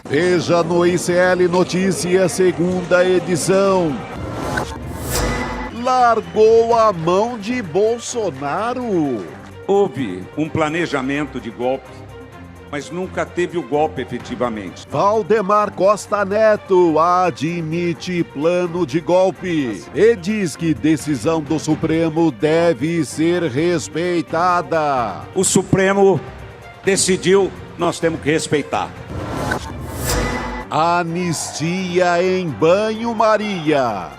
Veja no ICL Notícias, segunda edição. Largou a mão de Bolsonaro. Houve um planejamento de golpe, mas nunca teve o golpe efetivamente. Valdemar Costa Neto admite plano de golpe e diz que decisão do Supremo deve ser respeitada. O Supremo decidiu, nós temos que respeitar. Anistia em banho-maria.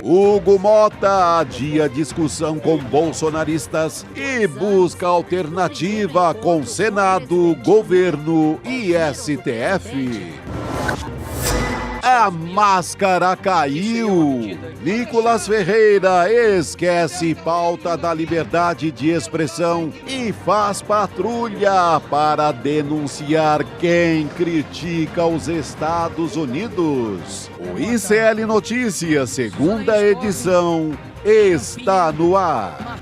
Hugo Mota adia discussão com bolsonaristas e busca alternativa com Senado, governo e STF. A máscara caiu. Nicolas Ferreira esquece pauta da liberdade de expressão e faz patrulha para denunciar quem critica os Estados Unidos. O ICL Notícias, segunda edição, está no ar.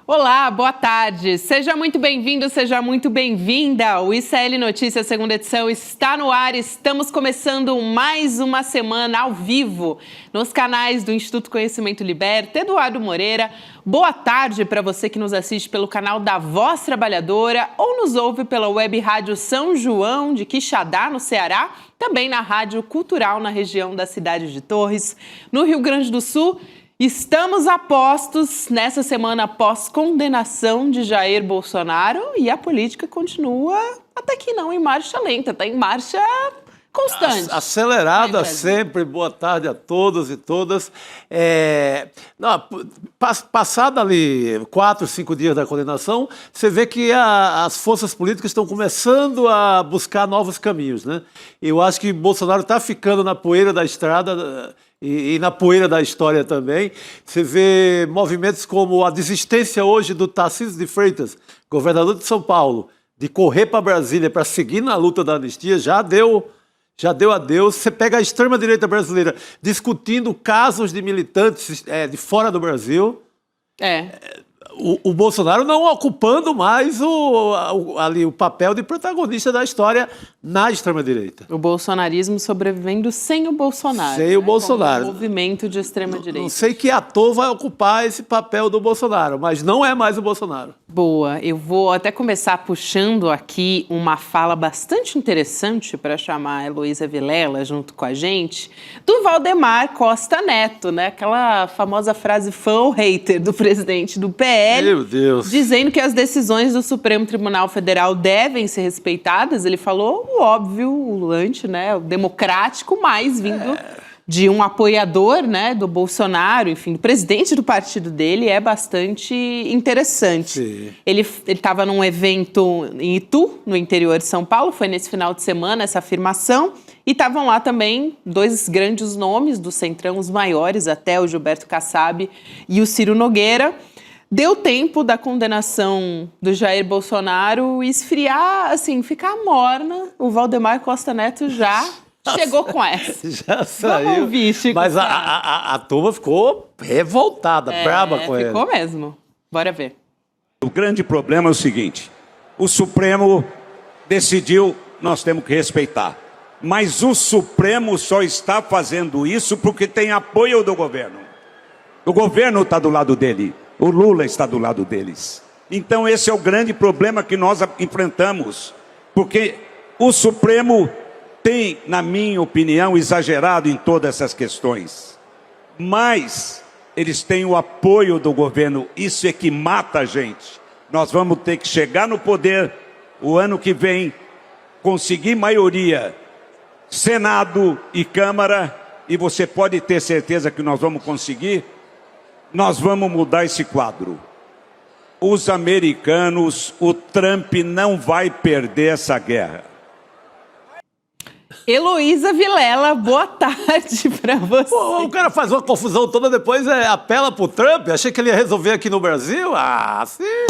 Olá, boa tarde. Seja muito bem-vindo, seja muito bem-vinda. O ICL Notícias, segunda edição, está no ar. Estamos começando mais uma semana ao vivo nos canais do Instituto Conhecimento Liberta. Eduardo Moreira, boa tarde para você que nos assiste pelo canal da Voz Trabalhadora ou nos ouve pela web rádio São João de Quixadá, no Ceará, também na Rádio Cultural na região da cidade de Torres, no Rio Grande do Sul. Estamos a postos nessa semana após condenação de Jair Bolsonaro e a política continua, até que não em marcha lenta, está em marcha constante. Acelerada sempre. Boa tarde a todos e todas. Passado ali 4, 5 dias da condenação, você vê que as forças políticas estão começando a buscar novos caminhos, né? Eu acho que Bolsonaro está ficando na poeira da estrada e na poeira da história também. Você vê movimentos como a desistência hoje do Tarcísio de Freitas, governador de São Paulo, de correr para Brasília para seguir na luta da anistia, já deu adeus. Você pega a extrema-direita brasileira discutindo casos de militantes de fora do Brasil. O Bolsonaro não ocupando mais o papel de protagonista da história na extrema-direita. O bolsonarismo sobrevivendo sem o Bolsonaro. Sem o Bolsonaro. Como um movimento de extrema-direita. Não sei que ator vai ocupar esse papel do Bolsonaro, mas não é mais o Bolsonaro. Boa, eu vou até começar puxando aqui uma fala bastante interessante para chamar a Heloísa Vilela junto com a gente, do Valdemar Costa Neto, né? Aquela famosa frase fã ou hater do presidente do PL. Meu Deus. Dizendo que as decisões do Supremo Tribunal Federal devem ser respeitadas. Ele falou o óbvio, o lante, né? O democrático, mas vindo de um apoiador, né, do Bolsonaro, enfim, do presidente do partido dele, é bastante interessante. Sim. Ele estava num evento em Itu, no interior de São Paulo, foi nesse final de semana essa afirmação, e estavam lá também dois grandes nomes do Centrão, os maiores até, o Gilberto Kassab e o Ciro Nogueira. Deu tempo da condenação do Jair Bolsonaro esfriar, assim, ficar morna. O Valdemar Costa Neto já chegou com essa. Já saiu. Vamos ouvir, Chico. Mas a turma ficou revoltada, braba com ele. Ficou mesmo. Bora ver. O grande problema é o seguinte: o Supremo decidiu, nós temos que respeitar. Mas o Supremo só está fazendo isso porque tem apoio do governo. O governo está do lado dele. O Lula está do lado deles. Então esse é o grande problema que nós enfrentamos. Porque o Supremo tem, na minha opinião, exagerado em todas essas questões. Mas eles têm o apoio do governo. Isso é que mata a gente. Nós vamos ter que chegar no poder o ano que vem, conseguir maioria, Senado e Câmara, e você pode ter certeza que nós vamos conseguir. Nós vamos mudar esse quadro. Os americanos, o Trump não vai perder essa guerra. Heloísa Vilela, boa tarde para você. Pô, o cara faz uma confusão toda, depois apela pro Trump. Achei que ele ia resolver aqui no Brasil. Ah, sim.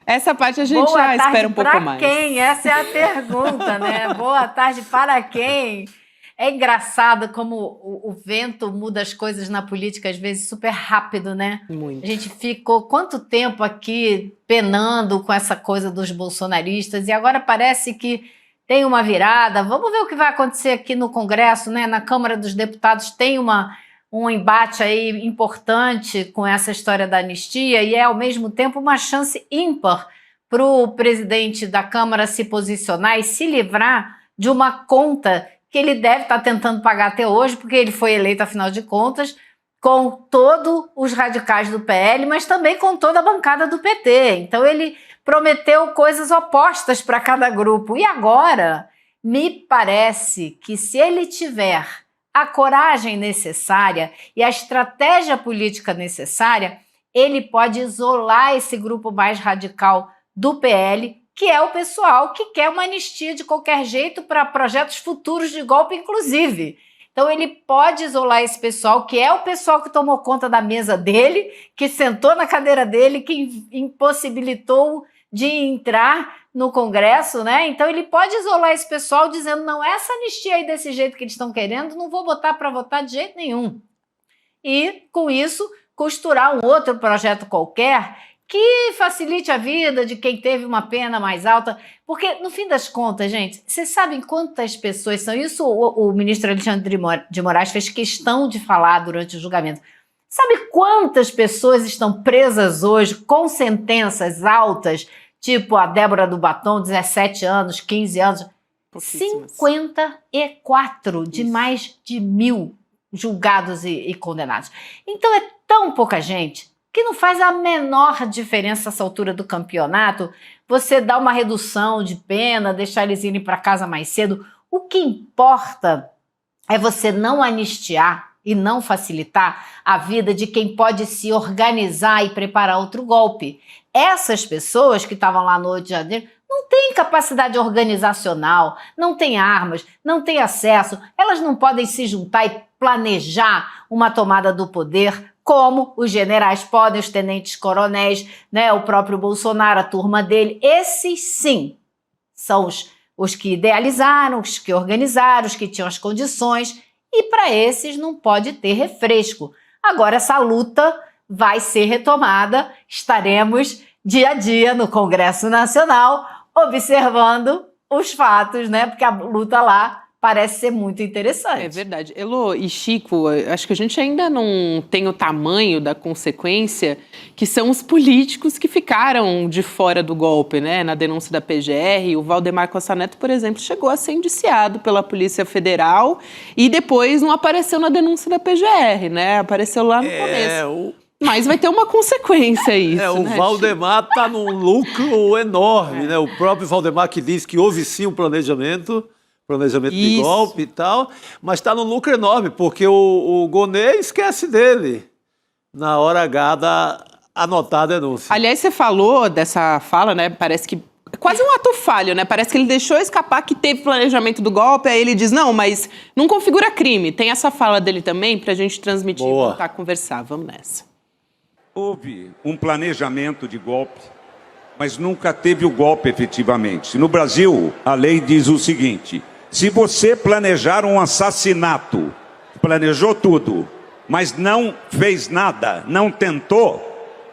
Essa parte a gente já espera um pouco mais. Boa tarde para quem? Essa é a pergunta, né? Boa tarde para quem? É engraçado como o vento muda as coisas na política, às vezes, super rápido, né? Muito. A gente ficou quanto tempo aqui penando com essa coisa dos bolsonaristas e agora parece que tem uma virada. Vamos ver o que vai acontecer aqui no Congresso, né? Na Câmara dos Deputados tem um embate aí importante com essa história da anistia e é, ao mesmo tempo, uma chance ímpar para o presidente da Câmara se posicionar e se livrar de uma conta que ele deve estar tentando pagar até hoje, porque ele foi eleito, afinal de contas, com todos os radicais do PL, mas também com toda a bancada do PT. Então ele prometeu coisas opostas para cada grupo. E agora, me parece que se ele tiver a coragem necessária e a estratégia política necessária, ele pode isolar esse grupo mais radical do PL, que é o pessoal que quer uma anistia de qualquer jeito para projetos futuros de golpe, inclusive. Então ele pode isolar esse pessoal, que é o pessoal que tomou conta da mesa dele, que sentou na cadeira dele, que impossibilitou de entrar no Congresso, né? Então ele pode isolar esse pessoal dizendo, não, essa anistia aí desse jeito que eles estão querendo, não vou botar para votar de jeito nenhum. E, com isso, costurar um outro projeto qualquer que facilite a vida de quem teve uma pena mais alta, porque, no fim das contas, gente, vocês sabem quantas pessoas são? Isso o ministro Alexandre de Moraes fez questão de falar durante o julgamento. Sabe quantas pessoas estão presas hoje com sentenças altas, tipo a Débora do Batom, 17 anos, 15 anos? 54 de mais de 1.000 julgados e condenados. Então é tão pouca gente que não faz a menor diferença essa altura do campeonato, você dá uma redução de pena, deixar eles irem para casa mais cedo. O que importa é você não anistiar e não facilitar a vida de quem pode se organizar e preparar outro golpe. Essas pessoas que estavam lá no 8 de janeiro não têm capacidade organizacional, não têm armas, não têm acesso, elas não podem se juntar e planejar uma tomada do poder como os generais podem, os tenentes-coronéis, né, o próprio Bolsonaro, a turma dele. Esses, sim, são os que idealizaram, os que organizaram, os que tinham as condições, e para esses não pode ter refresco. Agora, essa luta vai ser retomada, estaremos dia a dia no Congresso Nacional, observando os fatos, né, porque a luta lá parece ser muito interessante. É verdade. Elô e Chico, acho que a gente ainda não tem o tamanho da consequência que são os políticos que ficaram de fora do golpe, né? Na denúncia da PGR, o Valdemar Costa Neto, por exemplo, chegou a ser indiciado pela Polícia Federal e depois não apareceu na denúncia da PGR, né? Apareceu lá no começo. Mas vai ter uma consequência isso, o né, Valdemar está num lucro enorme, né? O próprio Valdemar que disse que houve sim um planejamento de golpe e tal, mas está num lucro enorme, porque o Gonê esquece dele na hora H da anotar a denúncia. Aliás, você falou dessa fala, né? Parece que é quase um ato falho, né? Parece que ele deixou escapar que teve planejamento do golpe, aí ele diz, não, mas não configura crime. Tem essa fala dele também pra gente transmitir e voltar a conversar. Vamos nessa. Houve um planejamento de golpe, mas nunca teve o golpe efetivamente. No Brasil, a lei diz o seguinte: se você planejar um assassinato, planejou tudo, mas não fez nada, não tentou,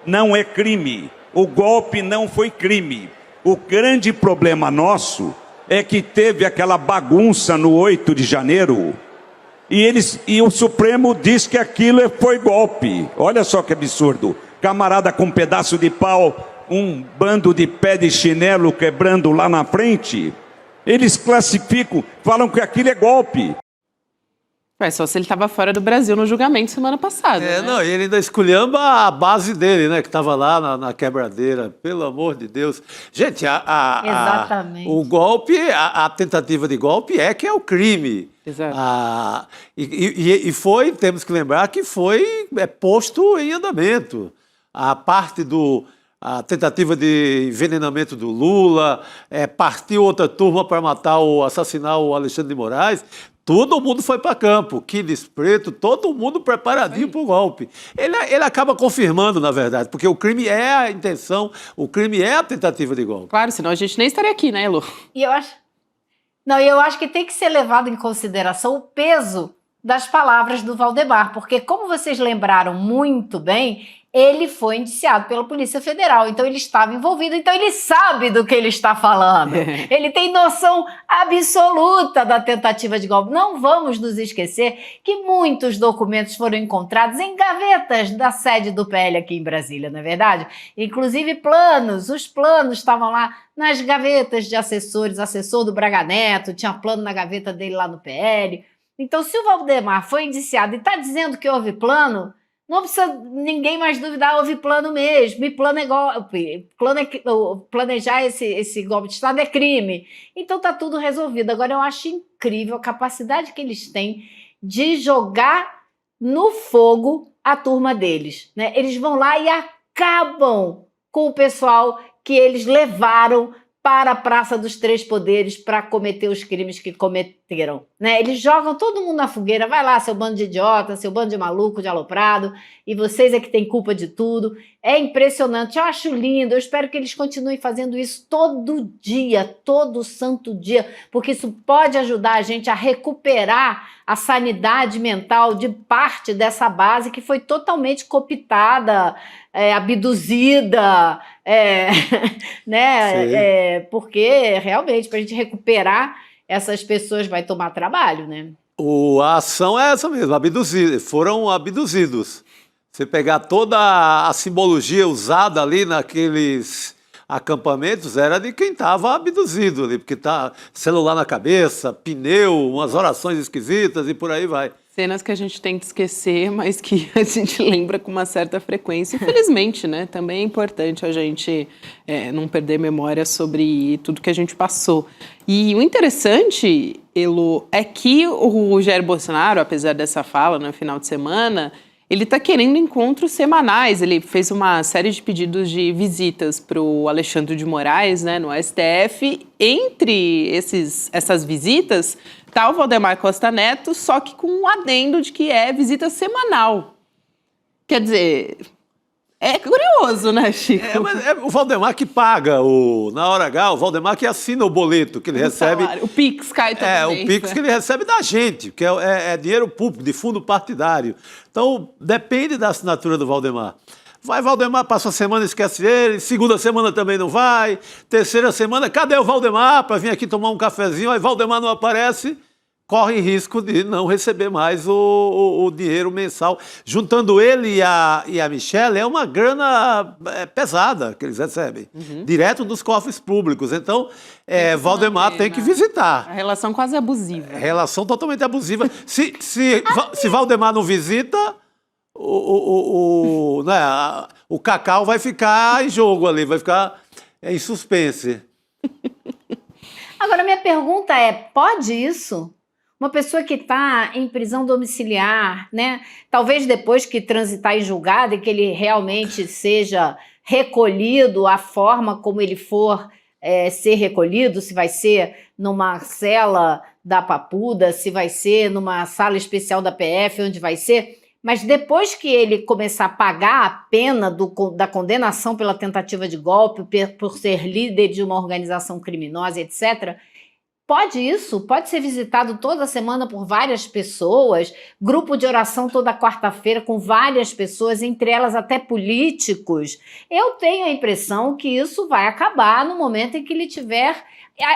não é crime. O golpe não foi crime. O grande problema nosso é que teve aquela bagunça no 8 de janeiro e o Supremo diz que aquilo foi golpe. Olha só que absurdo. Camarada com um pedaço de pau, um bando de pé de chinelo quebrando lá na frente. Eles classificam, falam que aquilo é golpe. Só se ele estava fora do Brasil no julgamento semana passada. Né? Não, e ele ainda esculhamba a base dele, né? Que estava lá na quebradeira. Pelo amor de Deus. Gente, Exatamente. O golpe, a tentativa de golpe é que é o crime. Exato. E foi, temos que lembrar que foi posto em andamento. A parte a tentativa de envenenamento do Lula, partiu outra turma para assassinar o Alexandre de Moraes, todo mundo foi para campo, Quiles Preto, todo mundo preparadinho para o golpe. Ele acaba confirmando, na verdade, porque o crime é a intenção, o crime é a tentativa de golpe. Claro, senão a gente nem estaria aqui, né, Elô? E eu acho... Não, e eu acho que tem que ser levado em consideração o peso das palavras do Valdemar, porque como vocês lembraram muito bem, ele foi indiciado pela Polícia Federal, então ele estava envolvido, então ele sabe do que ele está falando. Ele tem noção absoluta da tentativa de golpe. Não vamos nos esquecer que muitos documentos foram encontrados em gavetas da sede do PL aqui em Brasília, não é verdade? Inclusive planos, os planos estavam lá nas gavetas de assessores, assessor do Braga Neto, tinha plano na gaveta dele lá no PL. Então, se o Valdemar foi indiciado e está dizendo que houve plano, não precisa ninguém mais duvidar, houve plano mesmo. E plano é golpe. Planejar esse golpe de Estado é crime. Então está tudo resolvido. Agora, eu acho incrível a capacidade que eles têm de jogar no fogo a turma deles, né? Eles vão lá e acabam com o pessoal que eles levaram para a Praça dos Três Poderes para cometer os crimes que cometeram, né? Eles jogam todo mundo na fogueira, vai lá, seu bando de idiota, seu bando de maluco, de aloprado, e vocês é que têm culpa de tudo. É impressionante, eu acho lindo, eu espero que eles continuem fazendo isso todo dia, todo santo dia, porque isso pode ajudar a gente a recuperar a sanidade mental de parte dessa base que foi totalmente cooptada, abduzida, né? Porque realmente para a gente recuperar essas pessoas vai tomar trabalho, né? A ação é essa mesmo, foram abduzidos. Você pegar toda a simbologia usada ali naqueles acampamentos era de quem estava abduzido ali, porque tá celular na cabeça, pneu, umas orações esquisitas e por aí vai. Cenas que a gente tenta esquecer, mas que a gente lembra com uma certa frequência. Infelizmente, né? Também é importante a gente não perder memória sobre tudo que a gente passou. E o interessante, Elo, é que o Jair Bolsonaro, apesar dessa fala no final de semana, ele está querendo encontros semanais. Ele fez uma série de pedidos de visitas para o Alexandre de Moraes, né, no STF. Entre essas visitas está o Valdemar Costa Neto, só que com um adendo de que é visita semanal. Quer dizer, é curioso, né, Chico? Mas é o Valdemar que paga, na hora H, o Valdemar que assina o boleto que ele recebe. Salário. O Pix cai também. O Pix que ele recebe da gente, que é dinheiro público, de fundo partidário. Então, depende da assinatura do Valdemar. Vai, Valdemar, passa a semana, esquece ele, segunda semana também não vai, terceira semana, cadê o Valdemar para vir aqui tomar um cafezinho? Aí Valdemar não aparece, corre risco de não receber mais o dinheiro mensal. Juntando ele e a Michelle, é uma grana pesada que eles recebem, direto dos cofres públicos. Então, Valdemar tem que visitar. A relação quase abusiva. Relação totalmente abusiva. Se Valdemar não visita, o Cacau vai ficar em jogo ali, vai ficar em suspense. Agora, minha pergunta é, pode isso? Uma pessoa que está em prisão domiciliar, né? Talvez depois que transitar em julgado e que ele realmente seja recolhido, a forma como ele for ser recolhido, se vai ser numa cela da Papuda, se vai ser numa sala especial da PF, onde vai ser. Mas depois que ele começar a pagar a pena da condenação pela tentativa de golpe, por ser líder de uma organização criminosa, etc., pode isso? Pode ser visitado toda semana por várias pessoas, grupo de oração toda quarta-feira com várias pessoas, entre elas até políticos. Eu tenho a impressão que isso vai acabar no momento em que ele tiver...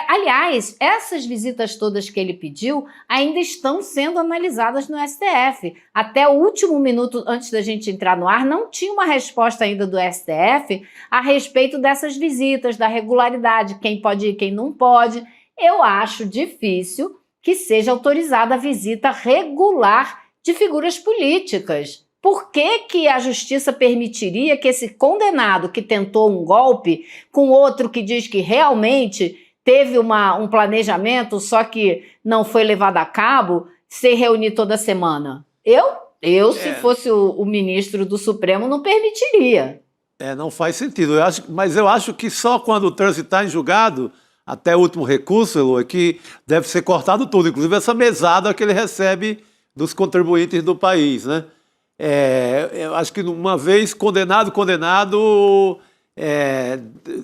Aliás, essas visitas todas que ele pediu ainda estão sendo analisadas no STF. Até o último minuto antes da gente entrar no ar, não tinha uma resposta ainda do STF a respeito dessas visitas, da regularidade, quem pode ir, quem não pode. Eu acho difícil que seja autorizada a visita regular de figuras políticas. Por que a justiça permitiria que esse condenado que tentou um golpe, com outro que diz que realmente teve um planejamento, só que não foi levado a cabo, se reunir toda semana? Se fosse o ministro do Supremo, não permitiria. Não faz sentido. Mas eu acho que só quando o trânsito está em julgado, até o último recurso, Elô, é que deve ser cortado tudo, inclusive essa mesada que ele recebe dos contribuintes do país, né? Eu acho que uma vez condenado,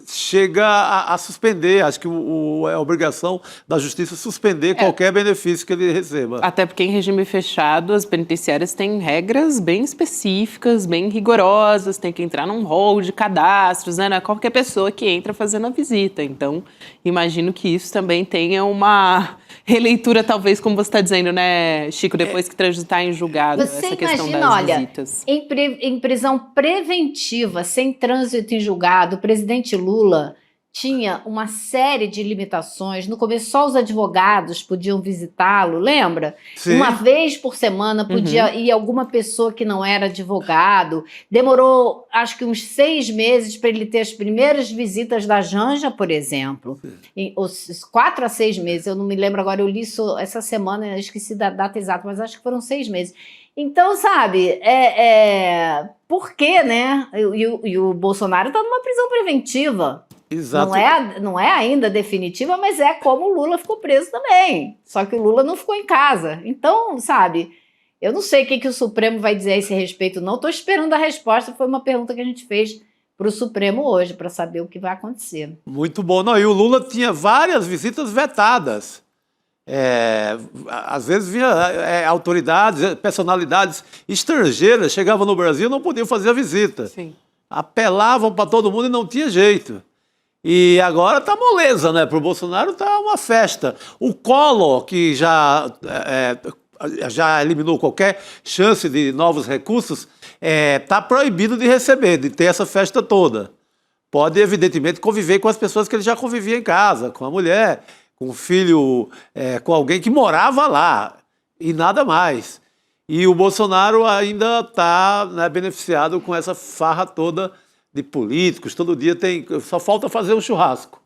chega a suspender. Acho que é a obrigação da Justiça suspender qualquer benefício que ele receba. Até porque em regime fechado, as penitenciárias têm regras bem específicas, bem rigorosas, tem que entrar num rol de cadastros, né? Não é qualquer pessoa que entra fazendo a visita. Então, imagino que isso também tenha uma releitura, talvez, como você está dizendo, né, Chico, depois que transitar em julgado, Você essa questão imagina, das olha, visitas. em prisão preventiva, sem trânsito em julgado, o presidente Lula tinha uma série de limitações. No começo, só os advogados podiam visitá-lo, lembra? Sim. Uma vez por semana podia ir alguma pessoa que não era advogado. Demorou, acho que uns 6 meses para ele ter as primeiras visitas da Janja, por exemplo. 4 a 6 meses, eu não me lembro agora, eu li isso essa semana, eu esqueci da data exata, mas acho que foram 6 meses. Então, sabe, por quê, né? E o Bolsonaro está numa prisão preventiva. Exato. Não é ainda definitiva, mas é como o Lula ficou preso também. Só que o Lula não ficou em casa. Então, sabe, eu não sei o que o Supremo vai dizer a esse respeito, não. Estou esperando a resposta. Foi uma pergunta que a gente fez para o Supremo hoje, para saber o que vai acontecer. Muito bom. Não, e o Lula tinha várias visitas vetadas. Às vezes via autoridades, personalidades estrangeiras chegavam no Brasil e não podiam fazer a visita. Sim. Apelavam para todo mundo e não tinha jeito. E agora tá moleza, né? Para o Bolsonaro tá uma festa. O Collor, que já eliminou qualquer chance de novos recursos, tá proibido de receber, de ter essa festa toda. Pode, evidentemente, conviver com as pessoas que ele já convivia em casa, com a mulher, com o filho, com alguém que morava lá, e nada mais. E o Bolsonaro ainda está, né, beneficiado com essa farra toda de políticos. Todo dia só falta fazer um churrasco.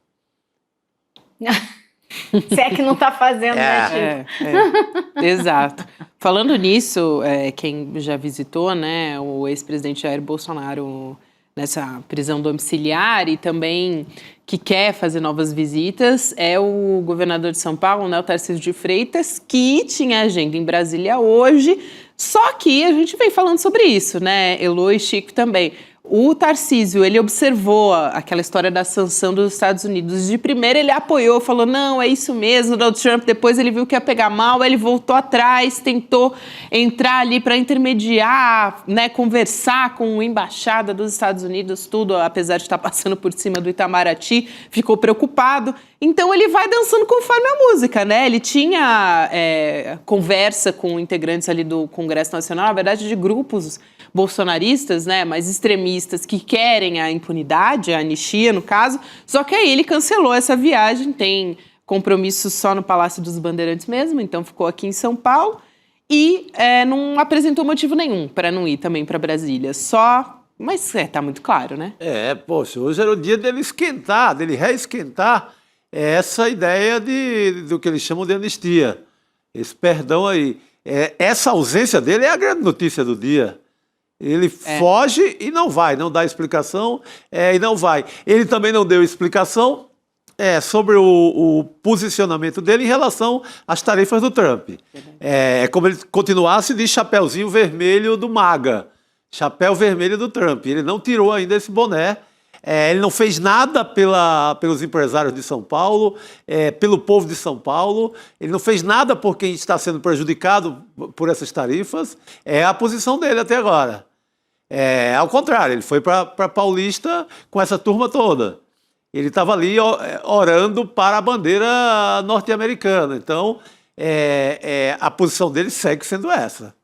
Se é que não está fazendo, né, Chico? Exato. Falando nisso, quem já visitou, né, o ex-presidente Jair Bolsonaro nessa prisão domiciliar e também que quer fazer novas visitas é o governador de São Paulo, né, o Tarcísio de Freitas, que tinha agenda em Brasília hoje, só que a gente vem falando sobre isso, né, Elô e Chico também. O Tarcísio, ele observou aquela história da sanção dos Estados Unidos. De primeira ele apoiou, falou, não, é isso mesmo, Donald Trump. Depois ele viu que ia pegar mal, ele voltou atrás, tentou entrar ali para intermediar, né, conversar com a embaixada dos Estados Unidos, tudo, apesar de estar passando por cima do Itamaraty, ficou preocupado. Então ele vai dançando conforme a música, né? Ele tinha conversa com integrantes ali do Congresso Nacional, na verdade de grupos bolsonaristas, né, mais extremistas que querem a impunidade, a anistia no caso, só que aí ele cancelou essa viagem, tem compromisso só no Palácio dos Bandeirantes mesmo, então ficou aqui em São Paulo e não apresentou motivo nenhum para não ir também para Brasília, mas tá muito claro, né? Poxa, hoje era o dia dele esquentar, dele reesquentar essa ideia do que eles chamam de anistia, esse perdão aí. Essa ausência dele é a grande notícia do dia. Ele foge e não vai, não dá explicação e não vai. Ele também não deu explicação sobre o posicionamento dele em relação às tarifas do Trump. É como ele continuasse de chapéuzinho vermelho do MAGA, chapéu vermelho do Trump. Ele não tirou ainda esse boné. Ele não fez nada pelos empresários de São Paulo, pelo povo de São Paulo. Ele não fez nada por quem está sendo prejudicado por essas tarifas. É a posição dele até agora. Ao contrário, ele foi para Paulista com essa turma toda. Ele estava ali orando para a bandeira norte-americana. Então, a posição dele segue sendo essa.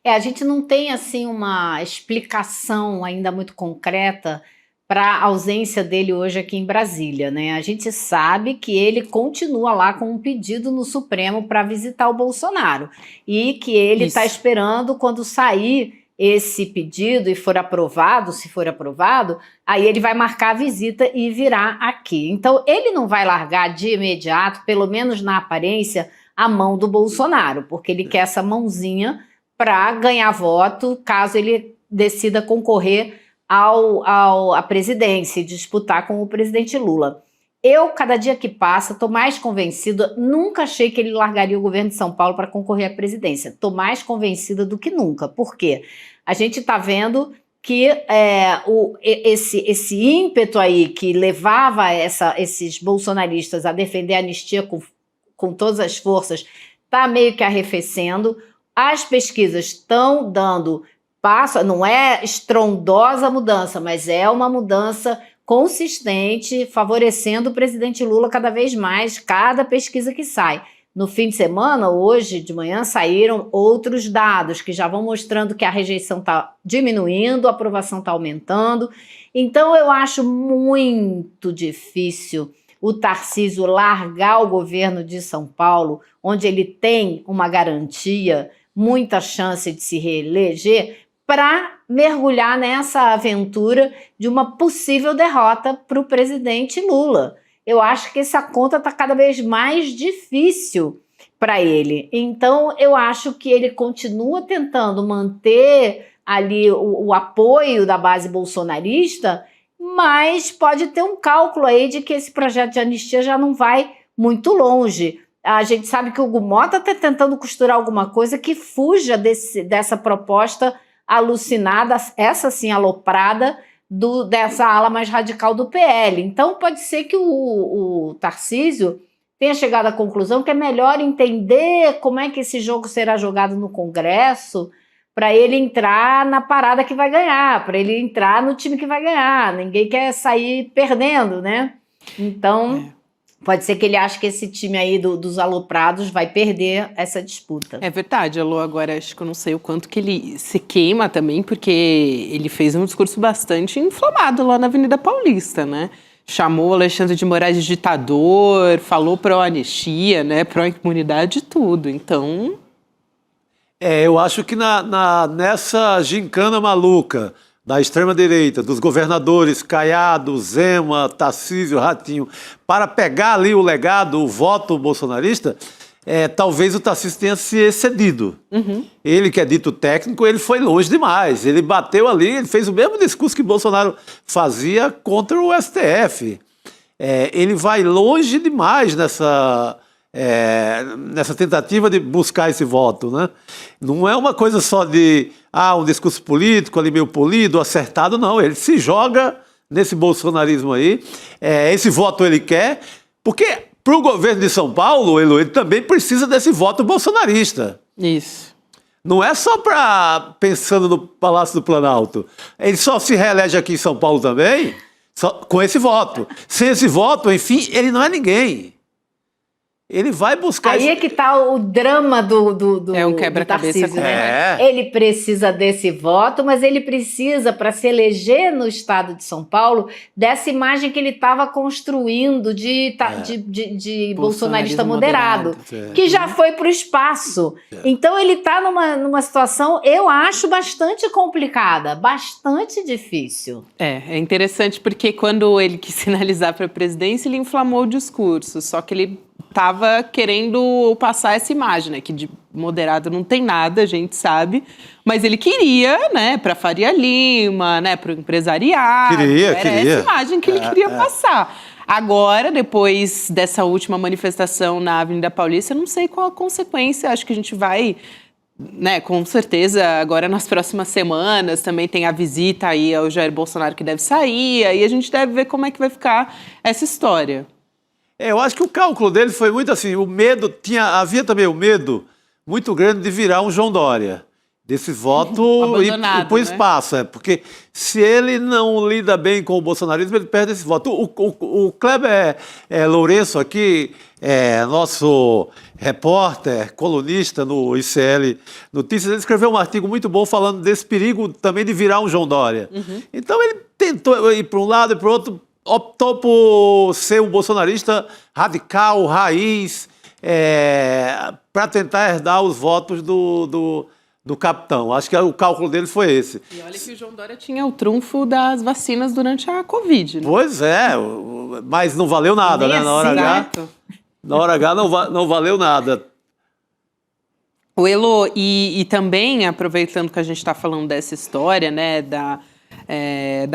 A gente não tem assim uma explicação ainda muito concreta para a ausência dele hoje aqui em Brasília, né? A gente sabe que ele continua lá com um pedido no Supremo para visitar o Bolsonaro e que ele está esperando quando sair esse pedido e for aprovado, se for aprovado, aí ele vai marcar a visita e virá aqui. Então ele não vai largar de imediato, pelo menos na aparência, a mão do Bolsonaro, porque ele quer essa mãozinha para ganhar voto caso ele decida concorrer à presidência e disputar com o presidente Lula. Eu, cada dia que passa, estou mais convencida, nunca achei que ele largaria o governo de São Paulo para concorrer à presidência. Estou mais convencida do que nunca. Por quê? A gente está vendo que esse ímpeto aí que levava esses bolsonaristas a defender a anistia com todas as forças está meio que arrefecendo. As pesquisas estão dando passo, não é estrondosa mudança, mas é uma mudança consistente, favorecendo o presidente Lula cada vez mais, cada pesquisa que sai. No fim de semana, hoje de manhã, saíram outros dados que já vão mostrando que a rejeição está diminuindo, a aprovação está aumentando. Então, eu acho muito difícil o Tarcísio largar o governo de São Paulo, onde ele tem uma garantia, muita chance de se reeleger, para mergulhar nessa aventura de uma possível derrota para o presidente Lula. Eu acho que essa conta está cada vez mais difícil para ele. Então, eu acho que ele continua tentando manter ali o apoio da base bolsonarista, mas pode ter um cálculo aí de que esse projeto de anistia já não vai muito longe. A gente sabe que o Hugo Mota está tentando costurar alguma coisa que fuja dessa proposta alucinada, essa sim aloprada, dessa ala mais radical do PL. Então, pode ser que o Tarcísio tenha chegado à conclusão que é melhor entender como é que esse jogo será jogado no Congresso para ele entrar na parada que vai ganhar, para ele entrar no time que vai ganhar. Ninguém quer sair perdendo, né? Então, pode ser que ele ache que esse time aí dos aloprados vai perder essa disputa. É verdade, Alô. Agora, acho que eu não sei o quanto que ele se queima também, porque ele fez um discurso bastante inflamado lá na Avenida Paulista, né? Chamou Alexandre de Moraes de ditador, falou pró-anistia, né? Pró-imunidade e tudo. Então... eu acho que nessa gincana maluca da extrema-direita, dos governadores Caiado, Zema, Tarcísio, Ratinho, para pegar ali o legado, o voto bolsonarista, talvez o Tarcísio tenha se excedido. Uhum. Ele, que é dito técnico, ele foi longe demais. Ele bateu ali, ele fez o mesmo discurso que Bolsonaro fazia contra o STF. Ele vai longe demais nessa tentativa de buscar esse voto, né? Não é uma coisa só de um discurso político ali meio polido, acertado, não. Ele se joga nesse bolsonarismo aí. Esse voto ele quer, porque para o governo de São Paulo, ele também precisa desse voto bolsonarista. Isso. Não é só pensando no Palácio do Planalto. Ele só se reelege aqui em São Paulo também com esse voto. Sem esse voto, enfim, ele não é ninguém. Ele vai buscar... Aí é que está o drama do um quebra-cabeça, né? Ele precisa desse voto, mas ele precisa, para se eleger no estado de São Paulo, dessa imagem que ele estava construindo de bolsonarista moderado, que já foi para o espaço. Então ele está numa situação, eu acho, bastante complicada, bastante difícil. É interessante porque quando ele quis sinalizar para a presidência, ele inflamou o discurso, só que ele estava querendo passar essa imagem, né? Que de moderado não tem nada, a gente sabe. Mas ele queria, né? Para Faria Lima, né? Para o empresariado. Queria. Essa imagem que ele queria passar. Agora, depois dessa última manifestação na Avenida Paulista, eu não sei qual a consequência. Acho que a gente vai, né? Com certeza, agora nas próximas semanas também tem a visita aí ao Jair Bolsonaro que deve sair. Aí a gente deve ver como é que vai ficar essa história. Eu acho que o cálculo dele foi muito assim, havia também o medo muito grande de virar um João Dória, desse voto ir para o espaço, porque se ele não lida bem com o bolsonarismo, ele perde esse voto. O Kleber Lourenço aqui, nosso repórter, colunista no ICL Notícias, ele escreveu um artigo muito bom falando desse perigo também de virar um João Dória. Uhum. Então ele tentou ir para um lado e para o outro, optou por ser um bolsonarista radical, raiz, para tentar herdar os votos do capitão. Acho que o cálculo dele foi esse. E olha que o João Dória tinha o trunfo das vacinas durante a Covid, né? Pois é, mas não valeu nada, né? Na hora H não valeu nada. O Elô, e também, aproveitando que a gente está falando dessa história, né, da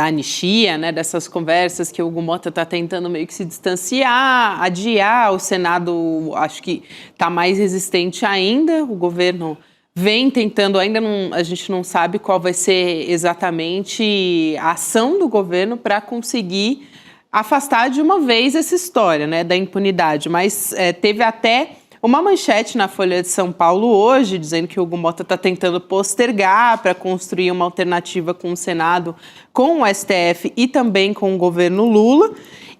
anistia, né, dessas conversas que o Hugo Mota está tentando meio que se distanciar, adiar, o Senado acho que está mais resistente ainda, o governo vem tentando, a gente não sabe qual vai ser exatamente a ação do governo para conseguir afastar de uma vez essa história, né, da impunidade. Mas teve até uma manchete na Folha de São Paulo hoje, dizendo que o Hugo Motta está tentando postergar para construir uma alternativa com o Senado, com o STF e também com o governo Lula.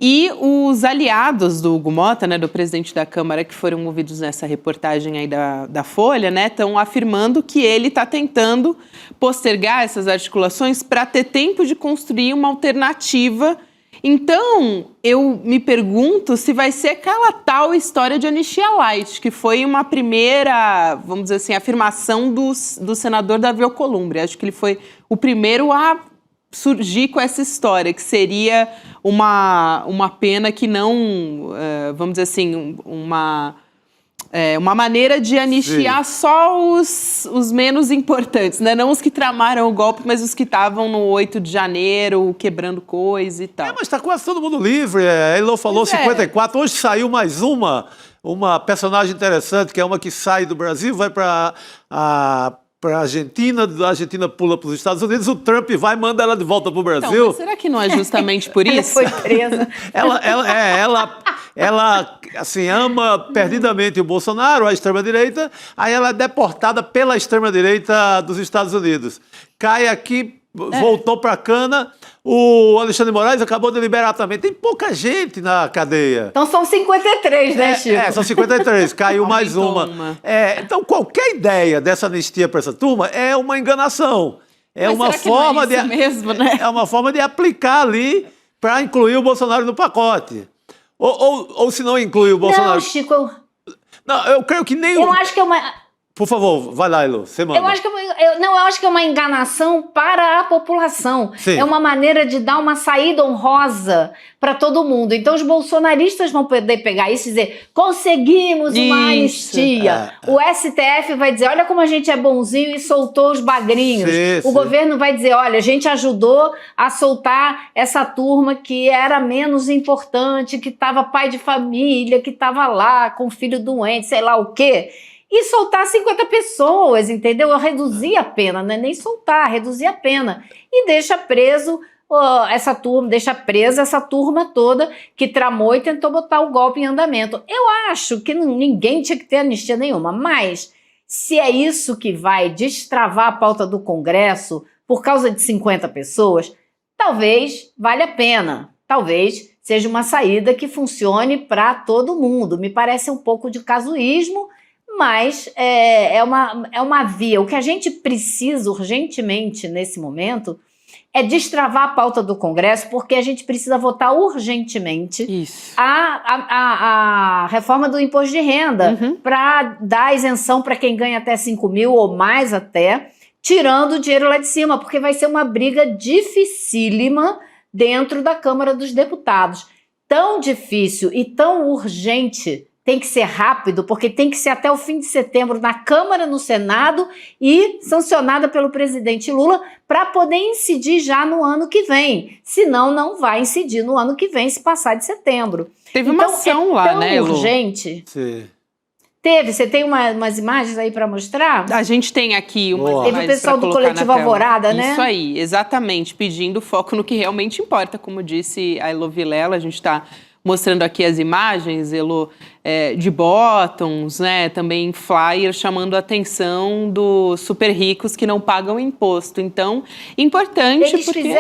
E os aliados do Hugo Motta, né, do presidente da Câmara, que foram ouvidos nessa reportagem aí da Folha, né, estão afirmando que ele está tentando postergar essas articulações para ter tempo de construir uma alternativa. Então, eu me pergunto se vai ser aquela tal história de anistia light, que foi uma primeira, vamos dizer assim, afirmação do senador Davi Alcolumbre. Acho que ele foi o primeiro a surgir com essa história, que seria uma pena que não, vamos dizer assim, uma maneira de anistiar só os menos importantes, né? Não os que tramaram o golpe, mas os que estavam no 8 de janeiro, quebrando coisa e tal. Mas está quase todo mundo livre. A Elo falou 54. Hoje saiu mais uma personagem interessante, que é uma que sai do Brasil, vai para a Argentina, da Argentina pula para os Estados Unidos, o Trump vai e manda ela de volta para o Brasil. Então, mas será que não é justamente por isso? Ela foi presa. Ela assim, ama perdidamente o Bolsonaro, a extrema-direita, aí ela é deportada pela extrema-direita dos Estados Unidos. Cai aqui, voltou para a cana, o Alexandre de Moraes acabou de liberar também. Tem pouca gente na cadeia. Então são 53, né, Chico? São 53, caiu mais uma. Então qualquer ideia dessa anistia para essa turma é uma enganação. É uma forma de mesmo, né? É uma forma de aplicar ali para incluir o Bolsonaro no pacote. Ou se não inclui o Bolsonaro... Não, Chico... Não, eu creio que nem... Eu acho que é uma... Por favor, vai lá, Elo, você manda. Eu acho que é uma enganação para a população. Sim. É uma maneira de dar uma saída honrosa para todo mundo. Então os bolsonaristas vão poder pegar isso e dizer, conseguimos uma anistia. O STF vai dizer, olha como a gente é bonzinho e soltou os bagrinhos. O governo vai dizer, olha, a gente ajudou a soltar essa turma que era menos importante, que estava pai de família, que estava lá com filho doente, sei lá o quê. E soltar 50 pessoas, entendeu? Eu reduzir a pena, não é nem soltar, reduzir a pena. E deixa preso essa turma, deixa presa essa turma toda que tramou e tentou botar o golpe em andamento. Eu acho que ninguém tinha que ter anistia nenhuma, mas se é isso que vai destravar a pauta do Congresso por causa de 50 pessoas, talvez valha a pena, talvez seja uma saída que funcione para todo mundo. Me parece um pouco de casuísmo, mas é uma via. O que a gente precisa urgentemente nesse momento é destravar a pauta do Congresso, porque a gente precisa votar urgentemente a reforma do imposto de renda para dar isenção para quem ganha até 5 mil ou mais até, tirando o dinheiro lá de cima, porque vai ser uma briga dificílima dentro da Câmara dos Deputados. Tão difícil e tão urgente. Tem que ser rápido, porque tem que ser até o fim de setembro na Câmara, no Senado e sancionada pelo presidente Lula para poder incidir já no ano que vem. Senão, não vai incidir no ano que vem se passar de setembro. Teve uma ação lá, né, Lu? Urgente. Sim. Teve. Você tem umas imagens aí para mostrar? A gente tem aqui umas imagens. Teve o pessoal do Coletivo Alvorada, né? Isso aí, exatamente, pedindo foco no que realmente importa, como disse a Elo Vilela. A gente está mostrando aqui as imagens, Elo, de bottoms, né? Também flyers chamando a atenção dos super ricos que não pagam imposto. Então, importante porque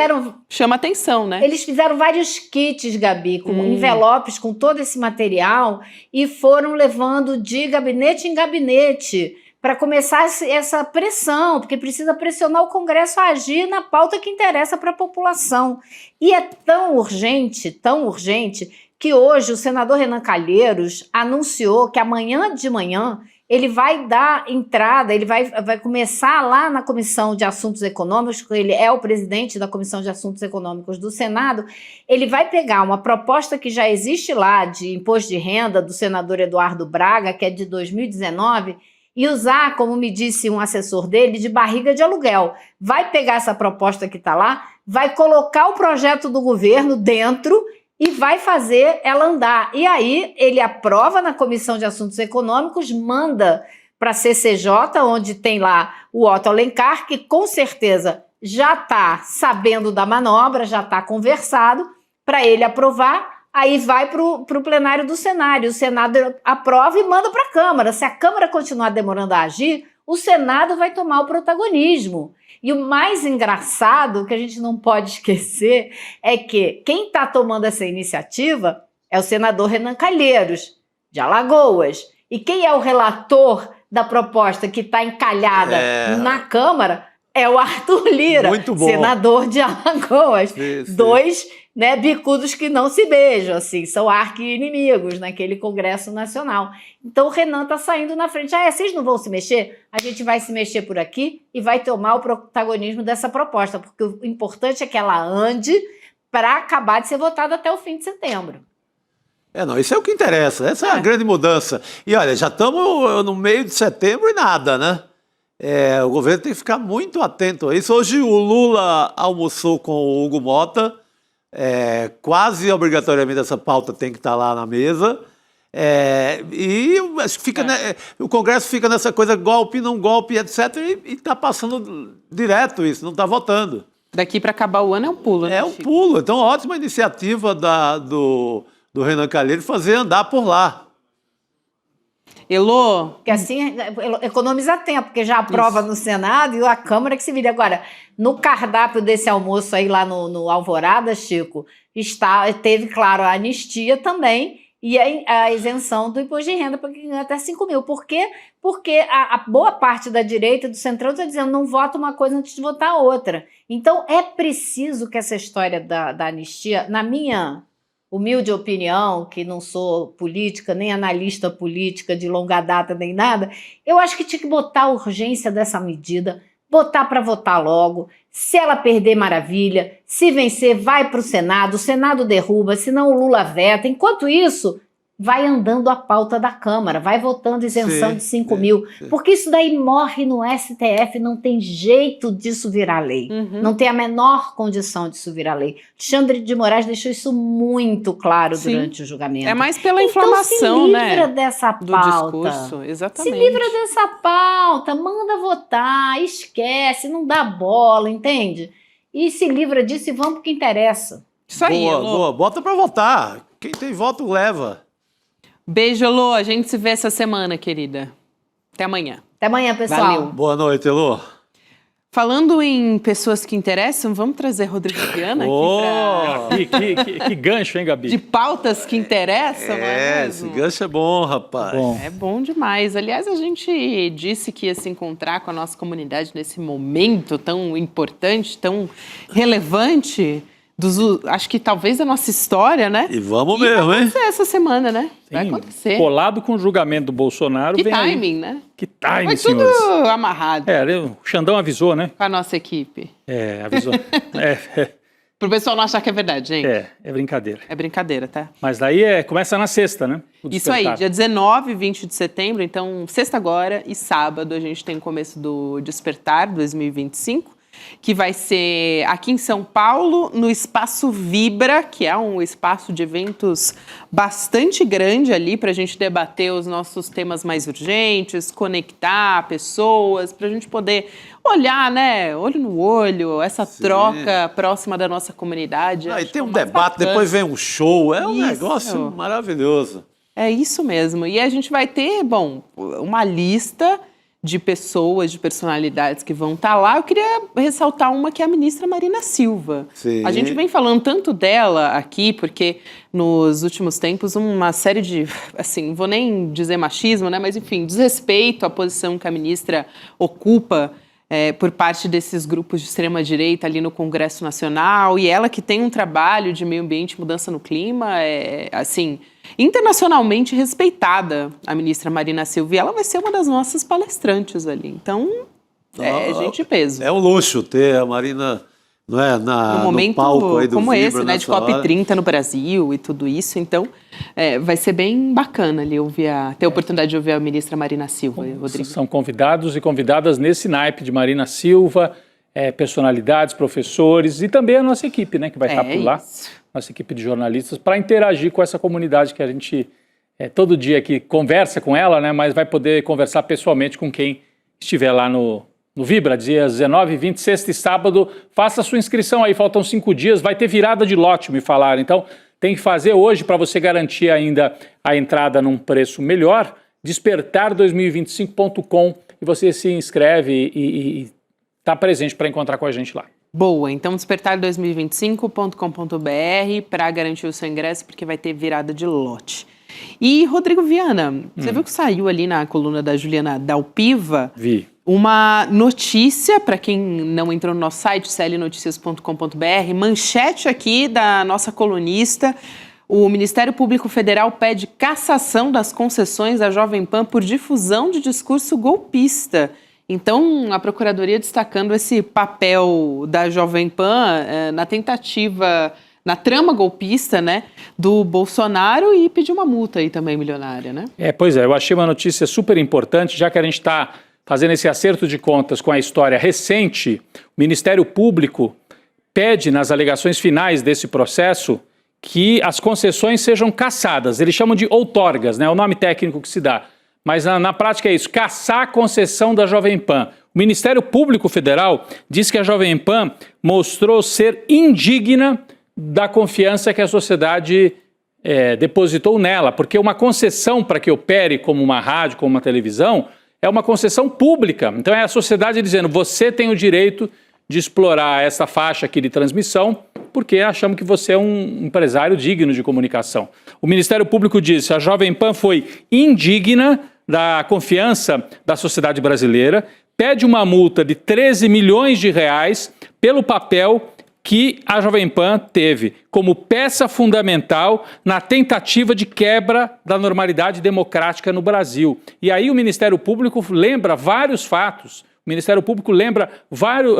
chama atenção, né? Eles fizeram vários kits, Gabi, com envelopes com todo esse material e foram levando de gabinete em gabinete para começar essa pressão, porque precisa pressionar o Congresso a agir na pauta que interessa para a população. E é tão urgente, que hoje o senador Renan Calheiros anunciou que amanhã de manhã ele vai dar entrada, ele vai começar lá na Comissão de Assuntos Econômicos, ele é o presidente da Comissão de Assuntos Econômicos do Senado, ele vai pegar uma proposta que já existe lá de imposto de renda do senador Eduardo Braga, que é de 2019, e usar, como me disse um assessor dele, de barriga de aluguel. Vai pegar essa proposta que está lá, vai colocar o projeto do governo dentro e vai fazer ela andar. E aí ele aprova na Comissão de Assuntos Econômicos, manda para a CCJ, onde tem lá o Otto Alencar, que com certeza já está sabendo da manobra, já está conversado, para ele aprovar, aí vai para o plenário do Senado. O Senado aprova e manda para a Câmara. Se a Câmara continuar demorando a agir, o Senado vai tomar o protagonismo. E o mais engraçado, que a gente não pode esquecer, é que quem está tomando essa iniciativa é o senador Renan Calheiros, de Alagoas. E quem é o relator da proposta que está encalhada na Câmara é o Arthur Lira, muito bom, senador de Alagoas. Sim. Dois, né, bicudos que não se beijam, assim, são arqui-inimigos naquele Congresso Nacional. Então o Renan está saindo na frente. Vocês não vão se mexer? A gente vai se mexer por aqui e vai tomar o protagonismo dessa proposta, porque o importante é que ela ande para acabar de ser votada até o fim de setembro. Não, isso é o que interessa, essa é a grande mudança. E olha, já estamos no meio de setembro e nada, né? O governo tem que ficar muito atento a isso. Hoje o Lula almoçou com o Hugo Mota, quase obrigatoriamente essa pauta tem que estar lá na mesa. E acho que fica, o Congresso fica nessa coisa golpe, não golpe, etc. E está passando direto isso, não está votando. Daqui para acabar o ano é um pulo, né? É um pulo. Então, ótima iniciativa do Renan Calheiros fazer andar por lá. Elô? Porque assim economiza tempo, porque já aprova no Senado e a Câmara que se vira. Agora, no cardápio desse almoço aí lá no Alvorada, Chico, teve, claro, a anistia também e a isenção do imposto de renda para quem ganha até 5 mil. Por quê? Porque a boa parte da direita do Centrão está dizendo não vota uma coisa antes de votar outra. Então, é preciso que essa história da anistia, na minha humilde opinião, que não sou política, nem analista política de longa data, nem nada, eu acho que tinha que botar a urgência dessa medida, botar para votar logo. Se ela perder, maravilha. Se vencer, vai para o Senado derruba, senão o Lula veta. Enquanto isso, vai andando a pauta da Câmara, vai votando isenção de 5 mil, porque isso daí morre no STF, não tem jeito disso virar lei, não tem a menor condição disso virar lei. Alexandre de Moraes deixou isso muito claro durante o julgamento. É mais pela inflamação, né? Se livra dessa pauta. Do discurso, exatamente. Se livra dessa pauta, manda votar, esquece, não dá bola, entende? E se livra disso e vamos pro que interessa. Isso aí, boa, bota para votar. Quem tem voto leva. Beijo, Elô. A gente se vê essa semana, querida. Até amanhã. Até amanhã, pessoal. Valeu. Boa noite, Elô. Falando em pessoas que interessam, vamos trazer Rodrigo Viana aqui pra... Que gancho, hein, Gabi? De pautas que interessam, não é mesmo? Esse gancho é bom, rapaz. É bom demais. Aliás, a gente disse que ia se encontrar com a nossa comunidade nesse momento tão importante, tão relevante... acho que talvez da nossa história, né? E vamos mesmo, hein? Vai acontecer essa semana, né? Vai Sim, acontecer. Colado com o julgamento do Bolsonaro. Que vem timing, aí. né? Que timing, Foi senhores. tudo amarrado O Xandão avisou, né? com a nossa equipe. Avisou. Pro pessoal não achar que é verdade, gente. É brincadeira. É brincadeira, tá? Mas daí começa na sexta, né? Isso aí, dia 19 e 20 de setembro, então sexta agora e sábado a gente tem o começo do Despertar 2025, que vai ser aqui em São Paulo, no Espaço Vibra, que é um espaço de eventos bastante grande ali para a gente debater os nossos temas mais urgentes, conectar pessoas, para a gente poder olhar, né, olho no olho, essa troca próxima da nossa comunidade. E tem um debate, depois vem um show, é um negócio maravilhoso. É isso mesmo. E a gente vai ter, uma lista de pessoas, de personalidades que vão estar lá. Eu queria ressaltar uma que é a ministra Marina Silva. Sim. A gente vem falando tanto dela aqui, porque nos últimos tempos uma série de, assim, não vou nem dizer machismo, né, mas enfim, desrespeito à posição que a ministra ocupa por parte desses grupos de extrema-direita ali no Congresso Nacional, e ela que tem um trabalho de meio ambiente e mudança no clima, assim, internacionalmente respeitada, a ministra Marina Silva, e ela vai ser uma das nossas palestrantes ali. Então, gente de peso. É um luxo ter a Marina, não é, no momento palco aí do como Vibra, esse, né, de COP30 no Brasil e tudo isso. Então, vai ser bem bacana ali ter a oportunidade de ouvir a ministra Marina Silva, Rodrigo. São convidados e convidadas nesse naipe de Marina Silva, personalidades, professores e também a nossa equipe, né, que vai estar por lá. Nossa equipe de jornalistas, para interagir com essa comunidade que a gente todo dia aqui conversa com ela, né? Mas vai poder conversar pessoalmente com quem estiver lá no Vibra, dias 19, 20, sexta e sábado. Faça a sua inscrição aí, faltam 5 dias, vai ter virada de lote, me falaram. Então, tem que fazer hoje para você garantir ainda a entrada num preço melhor, despertar2025.com, e você se inscreve e está presente para encontrar com a gente lá. Boa, então despertar2025.com.br para garantir o seu ingresso, porque vai ter virada de lote. E, Rodrigo Viana, você viu que saiu ali na coluna da Juliana Dalpiva? Vi. Uma notícia, para quem não entrou no nosso site, clnoticias.com.br, manchete aqui da nossa colunista: o Ministério Público Federal pede cassação das concessões da Jovem Pan por difusão de discurso golpista. Então, a Procuradoria destacando esse papel da Jovem Pan na tentativa, na trama golpista, né, do Bolsonaro, e pediu uma multa aí também milionária, né? Pois é, eu achei uma notícia super importante, já que a gente está fazendo esse acerto de contas com a história recente. O Ministério Público pede, nas alegações finais desse processo, que as concessões sejam cassadas. Eles chamam de outorgas, né, é o nome técnico que se dá. Mas na prática é isso, cassar a concessão da Jovem Pan. O Ministério Público Federal diz que a Jovem Pan mostrou ser indigna da confiança que a sociedade depositou nela, porque uma concessão para que opere como uma rádio, como uma televisão, é uma concessão pública. Então é a sociedade dizendo: você tem o direito de explorar essa faixa aqui de transmissão, porque achamos que você é um empresário digno de comunicação. O Ministério Público disse: a Jovem Pan foi indigna da confiança da sociedade brasileira, pede uma multa de 13 milhões de reais pelo papel que a Jovem Pan teve como peça fundamental na tentativa de quebra da normalidade democrática no Brasil. E aí o Ministério Público lembra vários fatos. O Ministério Público lembra vários,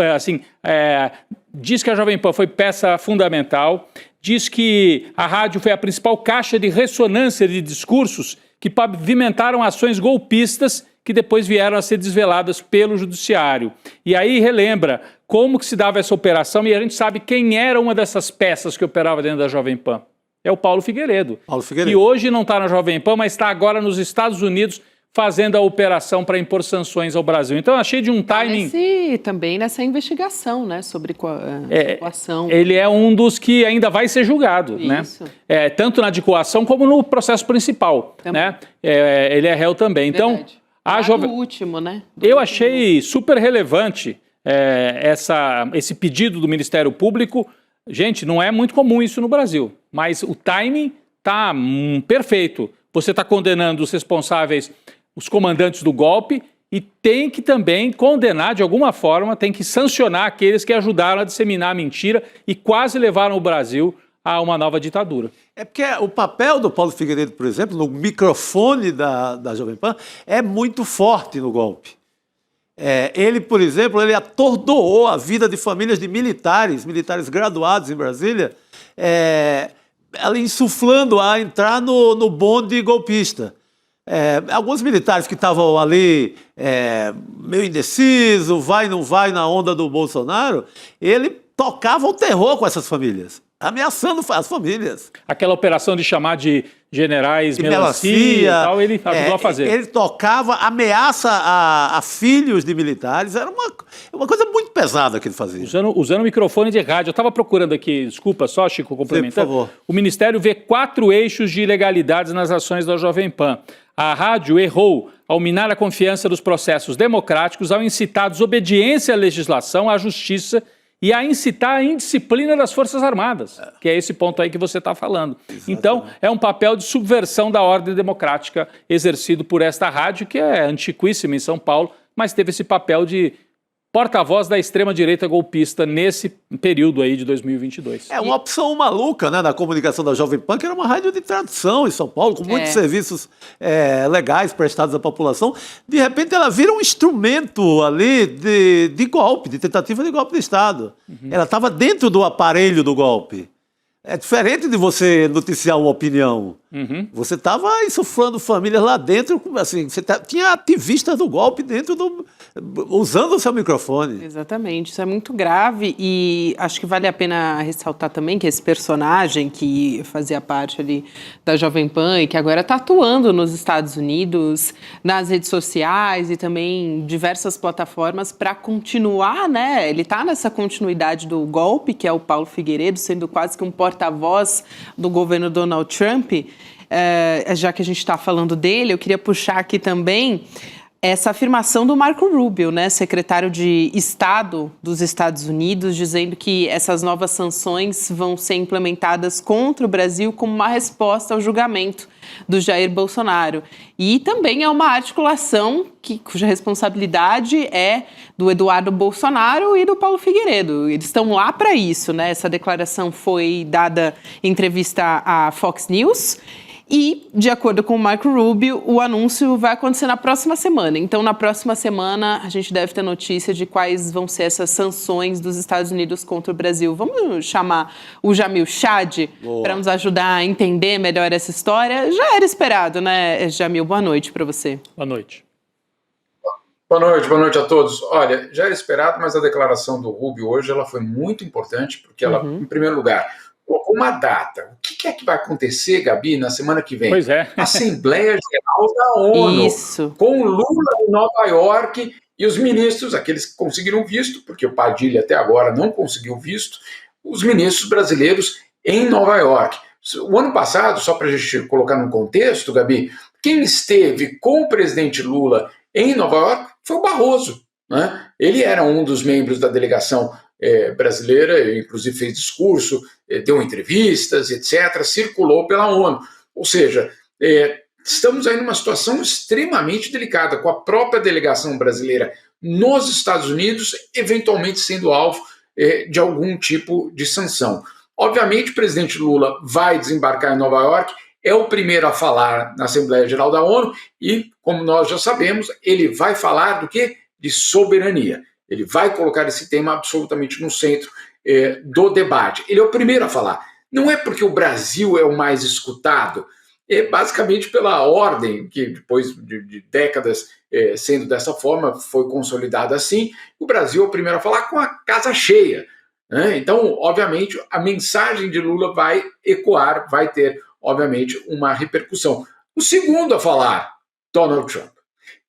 diz que a Jovem Pan foi peça fundamental, diz que a rádio foi a principal caixa de ressonância de discursos que pavimentaram ações golpistas que depois vieram a ser desveladas pelo judiciário. E aí relembra como que se dava essa operação, e a gente sabe quem era uma dessas peças que operava dentro da Jovem Pan. É o Paulo Figueiredo. E hoje não está na Jovem Pan, mas está agora nos Estados Unidos fazendo a operação para impor sanções ao Brasil. Então, eu achei de um timing... Também nessa investigação, né, sobre coação. Ele é um dos que ainda vai ser julgado, isso, né? Tanto na de coação como no processo principal, né? Ele é réu também. Verdade. Então, do último, né? Eu achei super relevante esse pedido do Ministério Público. Gente, não é muito comum isso no Brasil, mas o timing está perfeito. Você está condenando os responsáveis, os comandantes do golpe, e tem que também condenar de alguma forma, tem que sancionar aqueles que ajudaram a disseminar a mentira e quase levaram o Brasil a uma nova ditadura. É porque o papel do Paulo Figueiredo, por exemplo, no microfone da Jovem Pan, é muito forte no golpe. Ele, por exemplo, ele atordoou a vida de famílias de militares graduados em Brasília, insuflando a entrar no bonde golpista. Alguns militares que estavam ali meio indeciso, vai, não vai na onda do Bolsonaro, ele tocava o terror com essas famílias, ameaçando as famílias. Aquela operação de chamar de generais melancia e tal, ele ajudou a fazer. Ele tocava ameaça a filhos de militares, era uma coisa muito pesada que ele fazia. Usando o microfone de rádio. Eu estava procurando aqui, desculpa só, Chico, complementando. Por favor. O Ministério vê 4 eixos de ilegalidades nas ações da Jovem Pan. A rádio errou ao minar a confiança dos processos democráticos, ao incitar a desobediência à legislação, à justiça e a incitar a indisciplina das Forças Armadas, que é esse ponto aí que você está falando. Exatamente. Então, é um papel de subversão da ordem democrática exercido por esta rádio, que é antiquíssima em São Paulo, mas teve esse papel de porta-voz da extrema-direita golpista nesse período aí de 2022. É uma opção maluca, né, na comunicação da Jovem Pan, que era uma rádio de tradição em São Paulo, com muitos serviços legais prestados à população. De repente ela vira um instrumento ali de golpe, de tentativa de golpe de Estado. Ela estava dentro do aparelho do golpe. É diferente de você noticiar uma opinião. Você estava insuflando famílias lá dentro, assim, tinha ativistas do golpe dentro usando o seu microfone. Exatamente, isso é muito grave e acho que vale a pena ressaltar também que esse personagem que fazia parte ali da Jovem Pan e que agora está atuando nos Estados Unidos, nas redes sociais e também em diversas plataformas para continuar, né? Ele está nessa continuidade do golpe, que é o Paulo Figueiredo, sendo quase que um porta-voz do governo Donald Trump. Já que a gente está falando dele, eu queria puxar aqui também essa afirmação do Marco Rubio, né, secretário de Estado dos Estados Unidos, dizendo que essas novas sanções vão ser implementadas contra o Brasil como uma resposta ao julgamento do Jair Bolsonaro. E também é uma articulação cuja responsabilidade é do Eduardo Bolsonaro e do Paulo Figueiredo. Eles estão lá para isso, né? Essa declaração foi dada em entrevista à Fox News. E, de acordo com o Marco Rubio, o anúncio vai acontecer na próxima semana. Então, na próxima semana, a gente deve ter notícia de quais vão ser essas sanções dos Estados Unidos contra o Brasil. Vamos chamar o Jamil Chad para nos ajudar a entender melhor essa história. Já era esperado, né, Jamil? Boa noite para você. Boa noite. Boa noite a todos. Olha, já era esperado, mas a declaração do Rubio hoje ela foi muito importante, porque ela, em primeiro lugar, colocou uma data. O que é que vai acontecer, Gabi, na semana que vem? Pois é. Assembleia Geral da ONU. Isso. Com o Lula em Nova York e os ministros, aqueles que conseguiram visto, porque o Padilha até agora não conseguiu visto, os ministros brasileiros em Nova York. O ano passado, só para a gente colocar no contexto, Gabi, quem esteve com o presidente Lula em Nova York foi o Barroso, né? Ele era um dos membros da delegação brasileira, inclusive fez discurso, deu entrevistas, etc., circulou pela ONU. Ou seja, estamos aí numa situação extremamente delicada, com a própria delegação brasileira nos Estados Unidos, eventualmente sendo alvo de algum tipo de sanção. Obviamente, o presidente Lula vai desembarcar em Nova York, é o primeiro a falar na Assembleia Geral da ONU e, como nós já sabemos, ele vai falar do quê? De soberania. Ele vai colocar esse tema absolutamente no centro do debate. Ele é o primeiro a falar. Não é porque o Brasil é o mais escutado, é basicamente pela ordem, que depois de décadas sendo dessa forma, foi consolidada assim, o Brasil é o primeiro a falar com a casa cheia, né? Então, obviamente, a mensagem de Lula vai ecoar, vai ter, obviamente, uma repercussão. O segundo a falar, Donald Trump.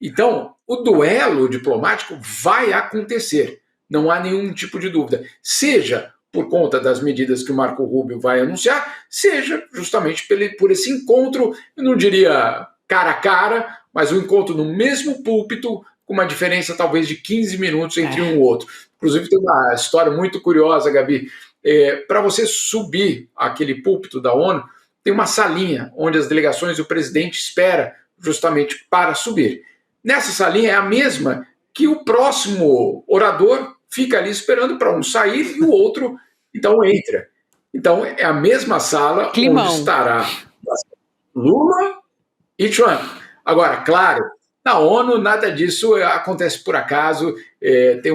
Então, o duelo diplomático vai acontecer, não há nenhum tipo de dúvida, seja por conta das medidas que o Marco Rubio vai anunciar, seja justamente por esse encontro, eu não diria cara a cara, mas um encontro no mesmo púlpito, com uma diferença talvez de 15 minutos entre um e outro. Inclusive tem uma história muito curiosa, Gabi, para você subir aquele púlpito da ONU, tem uma salinha onde as delegações e o presidente espera justamente para subir. Nessa salinha é a mesma que o próximo orador fica ali esperando para um sair e o outro, então, entra. Então, é a mesma sala onde estará Lula e Trump. Agora, claro, na ONU nada disso acontece por acaso, tem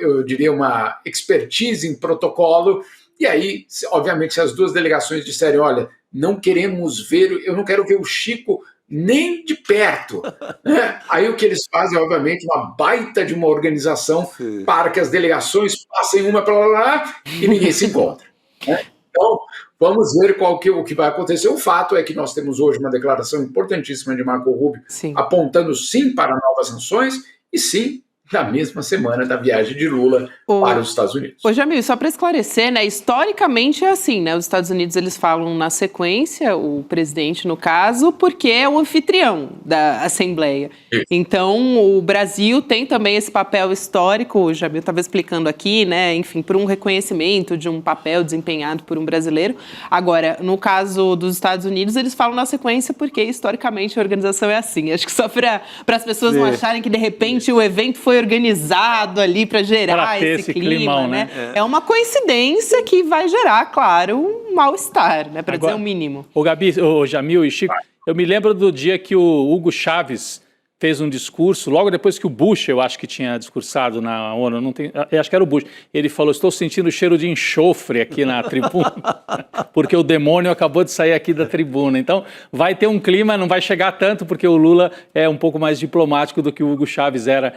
eu diria, uma expertise em protocolo, e aí, obviamente, se as duas delegações disserem, olha, não queremos ver, eu não quero ver o Chico nem de perto, né? Aí o que eles fazem, obviamente, uma baita de uma organização para que as delegações passem uma para lá e ninguém se encontra, né? Então, vamos ver o que vai acontecer. O fato é que nós temos hoje uma declaração importantíssima de Marco Rubio, apontando sim para novas sanções e sim na mesma semana da viagem de Lula para os Estados Unidos. Ô, Jamil, só para esclarecer, né, historicamente é assim, né, os Estados Unidos eles falam na sequência, o presidente no caso, porque é o anfitrião da Assembleia. Então, o Brasil tem também esse papel histórico, o Jamil estava explicando aqui, né, enfim, por um reconhecimento de um papel desempenhado por um brasileiro. Agora, no caso dos Estados Unidos, eles falam na sequência porque historicamente a organização é assim. Acho que só para as pessoas não acharem que de repente o evento foi organizado ali para gerar esse clima, né? É uma coincidência que vai gerar, claro, um mal-estar, né? Para dizer o mínimo. O Gabi, o Jamil e Chico, eu me lembro do dia que o Hugo Chávez fez um discurso, logo depois que o Bush, eu acho que tinha discursado na ONU, eu acho que era o Bush, ele falou, estou sentindo o cheiro de enxofre aqui na tribuna, porque o demônio acabou de sair aqui da tribuna. Então, vai ter um clima, não vai chegar tanto, porque o Lula é um pouco mais diplomático do que o Hugo Chávez era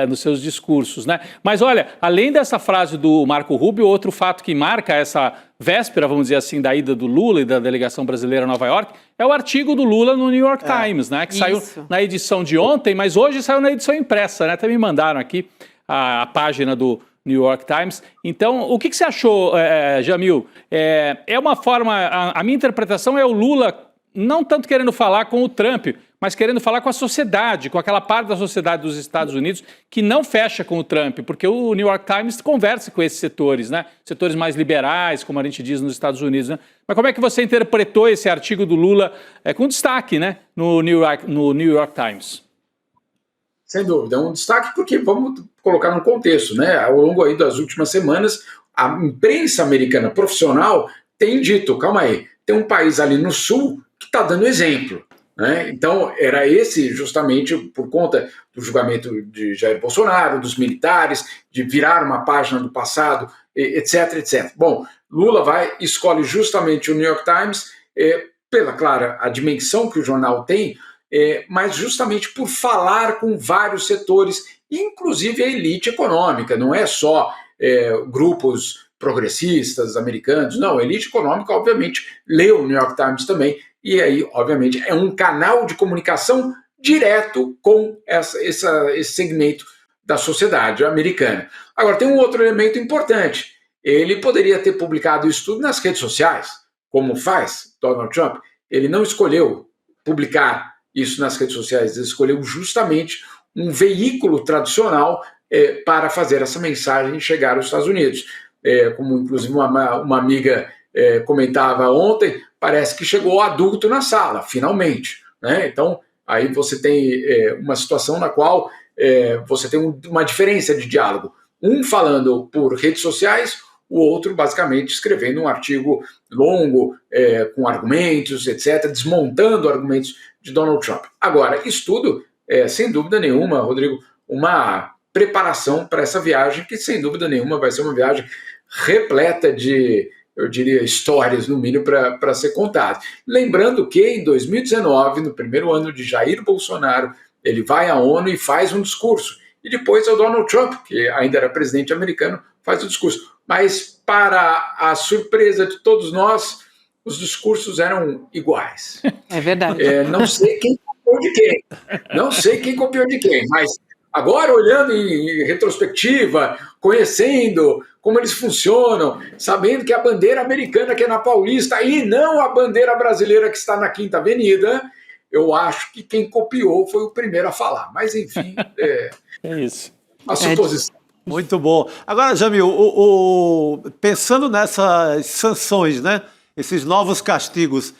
nos seus discursos, né? Mas olha, além dessa frase do Marco Rubio, outro fato que marca essa véspera, vamos dizer assim, da ida do Lula e da delegação brasileira a Nova York, é o artigo do Lula no New York Times, né? Que saiu na edição de ontem, mas hoje saiu na edição impressa, né? Até me mandaram aqui a página do New York Times. Então, o que você achou, Jamil? É uma forma, a minha interpretação é o Lula não tanto querendo falar com o Trump, mas querendo falar com a sociedade, com aquela parte da sociedade dos Estados Unidos que não fecha com o Trump, porque o New York Times conversa com esses setores, né? Setores mais liberais, como a gente diz nos Estados Unidos, né? Mas como é que você interpretou esse artigo do Lula com destaque, né? No New York Times? Sem dúvida, é um destaque porque vamos colocar num contexto, né? Ao longo aí das últimas semanas, a imprensa americana profissional tem dito, calma aí, tem um país ali no sul que está dando exemplo, né? Então, era esse justamente por conta do julgamento de Jair Bolsonaro, dos militares, de virar uma página do passado, etc, etc. Bom, Lula escolhe justamente o New York Times pela, claro, a dimensão que o jornal tem, mas justamente por falar com vários setores, inclusive a elite econômica, não é só grupos progressistas americanos, não, a elite econômica, obviamente, lê o New York Times também, e aí, obviamente, é um canal de comunicação direto com esse segmento da sociedade americana. Agora, tem um outro elemento importante. Ele poderia ter publicado isso tudo nas redes sociais, como faz Donald Trump. Ele não escolheu publicar isso nas redes sociais, ele escolheu justamente um veículo tradicional para fazer essa mensagem chegar aos Estados Unidos. Como, inclusive, uma amiga comentava ontem, parece que chegou o adulto na sala, finalmente, né? Então, aí você tem uma situação na qual você tem uma diferença de diálogo. Um falando por redes sociais, o outro basicamente escrevendo um artigo longo, com argumentos, etc., desmontando argumentos de Donald Trump. Agora, isso tudo, sem dúvida nenhuma, Rodrigo, uma preparação para essa viagem, que sem dúvida nenhuma vai ser uma viagem repleta de, eu diria, histórias, no mínimo, para ser contada. Lembrando que, em 2019, no primeiro ano de Jair Bolsonaro, ele vai à ONU e faz um discurso. E depois é o Donald Trump, que ainda era presidente americano, faz o discurso. Mas, para a surpresa de todos nós, os discursos eram iguais. É verdade. Não sei quem copiou de quem. Não sei quem copiou de quem, mas agora, olhando em retrospectiva, conhecendo como eles funcionam, sabendo que a bandeira americana que é na Paulista e não a bandeira brasileira que está na Quinta Avenida, eu acho que quem copiou foi o primeiro a falar. Mas, enfim, é isso. A suposição. Muito bom. Agora, Jamil, pensando nessas sanções, né? Esses novos castigos,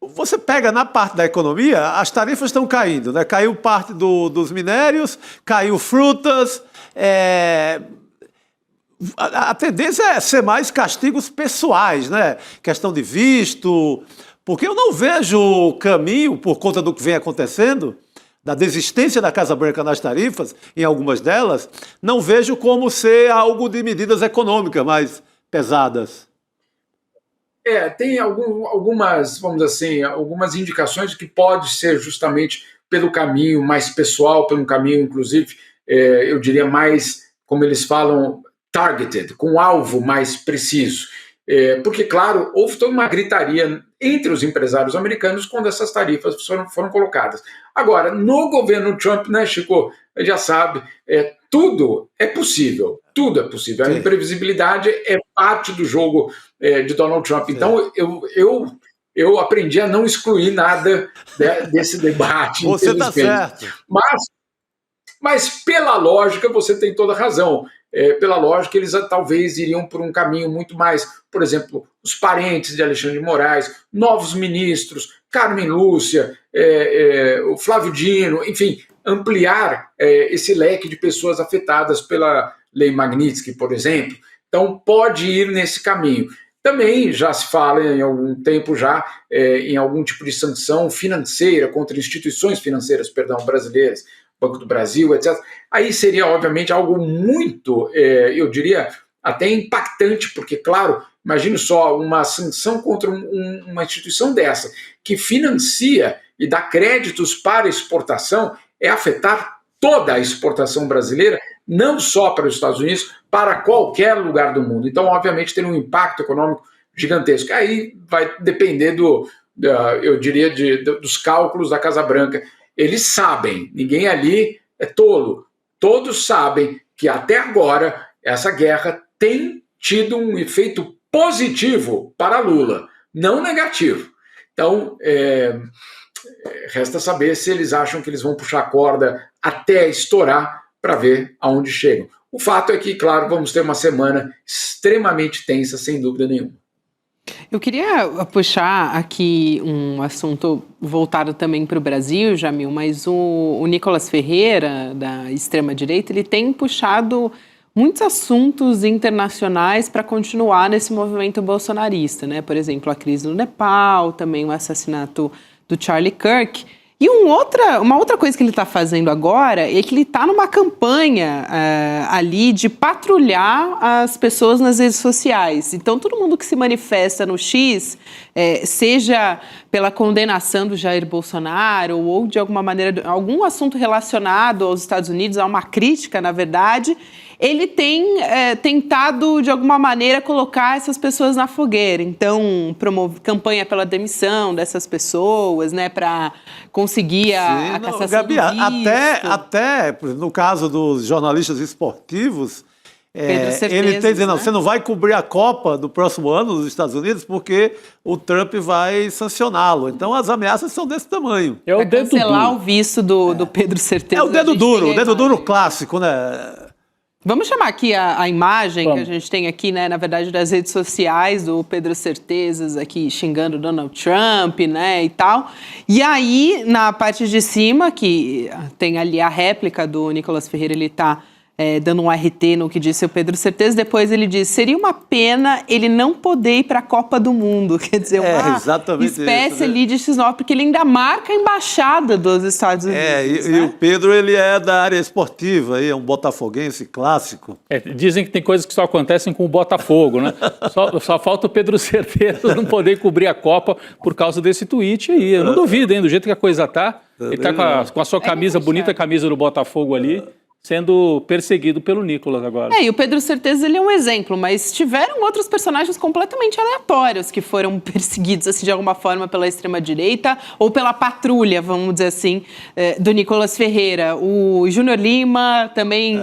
você pega na parte da economia, as tarifas estão caindo, né? Caiu parte dos minérios, caiu frutas. A tendência é ser mais castigos pessoais, né? Questão de visto, porque eu não vejo caminho, por conta do que vem acontecendo, da desistência da Casa Branca nas tarifas, em algumas delas, não vejo como ser algo de medidas econômicas mais pesadas. Tem algumas, vamos dizer assim, algumas indicações de que pode ser justamente pelo caminho mais pessoal, pelo caminho, inclusive, eu diria mais, como eles falam, targeted, com um alvo mais preciso. Porque, claro, houve toda uma gritaria entre os empresários americanos quando essas tarifas foram colocadas. Agora, no governo Trump, né, Chico, já sabe, tudo é possível, tudo é possível. Sim. A imprevisibilidade é parte do jogo de Donald Trump. Sim. Então, eu aprendi a não excluir nada desse debate. Você está certo. Mas, pela lógica, você tem toda a razão. Pela lógica, eles talvez iriam por um caminho muito mais, por exemplo, os parentes de Alexandre de Moraes, novos ministros, Carmen Lúcia, o Flávio Dino, enfim, ampliar esse leque de pessoas afetadas pela Lei Magnitsky, por exemplo. Então, pode ir nesse caminho. Também já se fala em algum tempo já em algum tipo de sanção financeira contra instituições financeiras, brasileiras, Banco do Brasil, etc. Aí seria, obviamente, algo muito, eu diria, até impactante, porque, claro, imagine só uma sanção contra uma instituição dessa, que financia e dá créditos para exportação, afetar toda a exportação brasileira, não só para os Estados Unidos, para qualquer lugar do mundo. Então, obviamente, tem um impacto econômico gigantesco. Aí vai depender eu diria, dos cálculos da Casa Branca. Eles sabem, ninguém ali é tolo. Todos sabem que até agora essa guerra tem tido um efeito positivo para Lula, não negativo. Então, resta saber se eles acham que eles vão puxar a corda até estourar para ver aonde chegam. O fato é que, claro, vamos ter uma semana extremamente tensa, sem dúvida nenhuma. Eu queria puxar aqui um assunto voltado também para o Brasil, Jamil, mas o Nicolas Ferreira, da extrema-direita, ele tem puxado muitos assuntos internacionais para continuar nesse movimento bolsonarista, né? Por exemplo, a crise no Nepal, também o assassinato do Charlie Kirk. E uma outra coisa que ele está fazendo agora é que ele está numa campanha ali de patrulhar as pessoas nas redes sociais. Então, todo mundo que se manifesta no X, seja pela condenação do Jair Bolsonaro ou de alguma maneira, algum assunto relacionado aos Estados Unidos, a uma crítica, na verdade, ele tem tentado, de alguma maneira, colocar essas pessoas na fogueira. Então, promove campanha pela demissão dessas pessoas, né, para conseguir a cassação Gabi, do visto. até no caso dos jornalistas esportivos, Certezas, ele está dizendo, né? você não vai cobrir a Copa do próximo ano nos Estados Unidos porque o Trump vai sancioná-lo. Então, as ameaças são desse tamanho. É o Vai dedo cancelar duro. o visto do Pedro Certeza. É o dedo A gente duro, tem o a dedo duro imagem. clássico, né? Vamos chamar aqui a imagem Vamos. que a gente tem aqui, né, na verdade, das redes sociais do Pedro Certezas aqui xingando Donald Trump, né, e tal. E aí, na parte de cima, que tem ali a réplica do Nicolas Ferreira, ele está dando um RT no que disse o Pedro Certeza. Depois ele diz, seria uma pena ele não poder ir para a Copa do Mundo. Quer dizer, uma exatamente espécie isso, né? ali de X9, porque ele ainda marca a embaixada dos Estados Unidos. E né? o Pedro, ele é da área esportiva, aí, é um botafoguense clássico. Dizem que tem coisas que só acontecem com o Botafogo, né? Só falta o Pedro Certeza não poder cobrir a Copa por causa desse tweet aí. Eu não duvido, hein? Do jeito que a coisa tá. Ele tá com a sua camisa, bonita camisa do Botafogo ali, sendo perseguido pelo Nicolas agora. E o Pedro Certeza, ele é um exemplo, mas tiveram outros personagens completamente aleatórios que foram perseguidos, assim, de alguma forma pela extrema-direita ou pela patrulha, vamos dizer assim, do Nicolas Ferreira. O Júnior Lima também,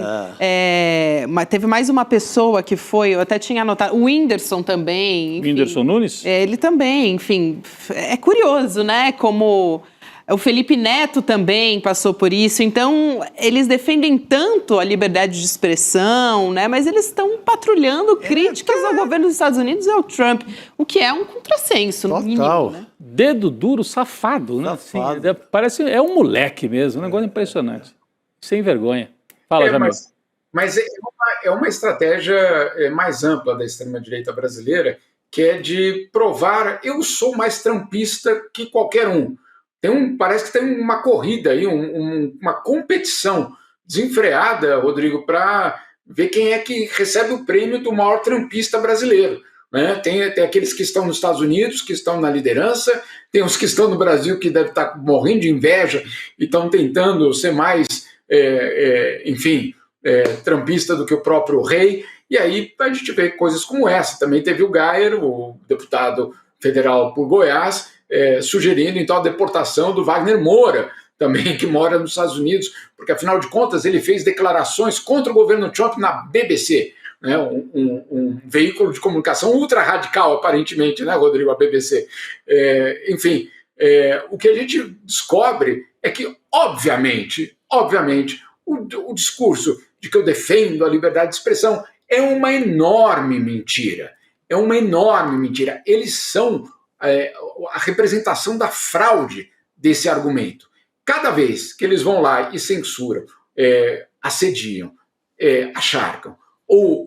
teve mais uma pessoa que foi, eu até tinha anotado, o Whindersson também. Enfim, Whindersson Nunes? Ele também, enfim, é curioso, né, como... O Felipe Neto também passou por isso. Então, eles defendem tanto a liberdade de expressão, né? Mas eles estão patrulhando críticas ao governo dos Estados Unidos e ao Trump, o que é um contrassenso, no mínimo, né? Dedo duro, safado, né? Safado. Assim, parece um moleque mesmo, um negócio impressionante. Sem vergonha. Fala, Jamil. Mas é uma estratégia mais ampla da extrema-direita brasileira, que é de provar, eu sou mais trumpista que qualquer um. Parece que tem uma corrida aí, uma competição desenfreada, Rodrigo, para ver quem é que recebe o prêmio do maior trumpista brasileiro. Né? Tem aqueles que estão nos Estados Unidos, que estão na liderança, tem os que estão no Brasil que devem estar morrendo de inveja e estão tentando ser mais, trumpista do que o próprio rei. E aí a gente vê coisas como essa. Também teve o Geyer, o deputado federal por Goiás, sugerindo então a deportação do Wagner Moura, também que mora nos Estados Unidos, porque afinal de contas ele fez declarações contra o governo Trump na BBC, né, um veículo de comunicação ultra radical, aparentemente, né, Rodrigo, a BBC. O que a gente descobre é que, obviamente, o discurso de que eu defendo a liberdade de expressão é uma enorme mentira. Eles são a representação da fraude desse argumento. Cada vez que eles vão lá e censuram, assediam, acharcam ou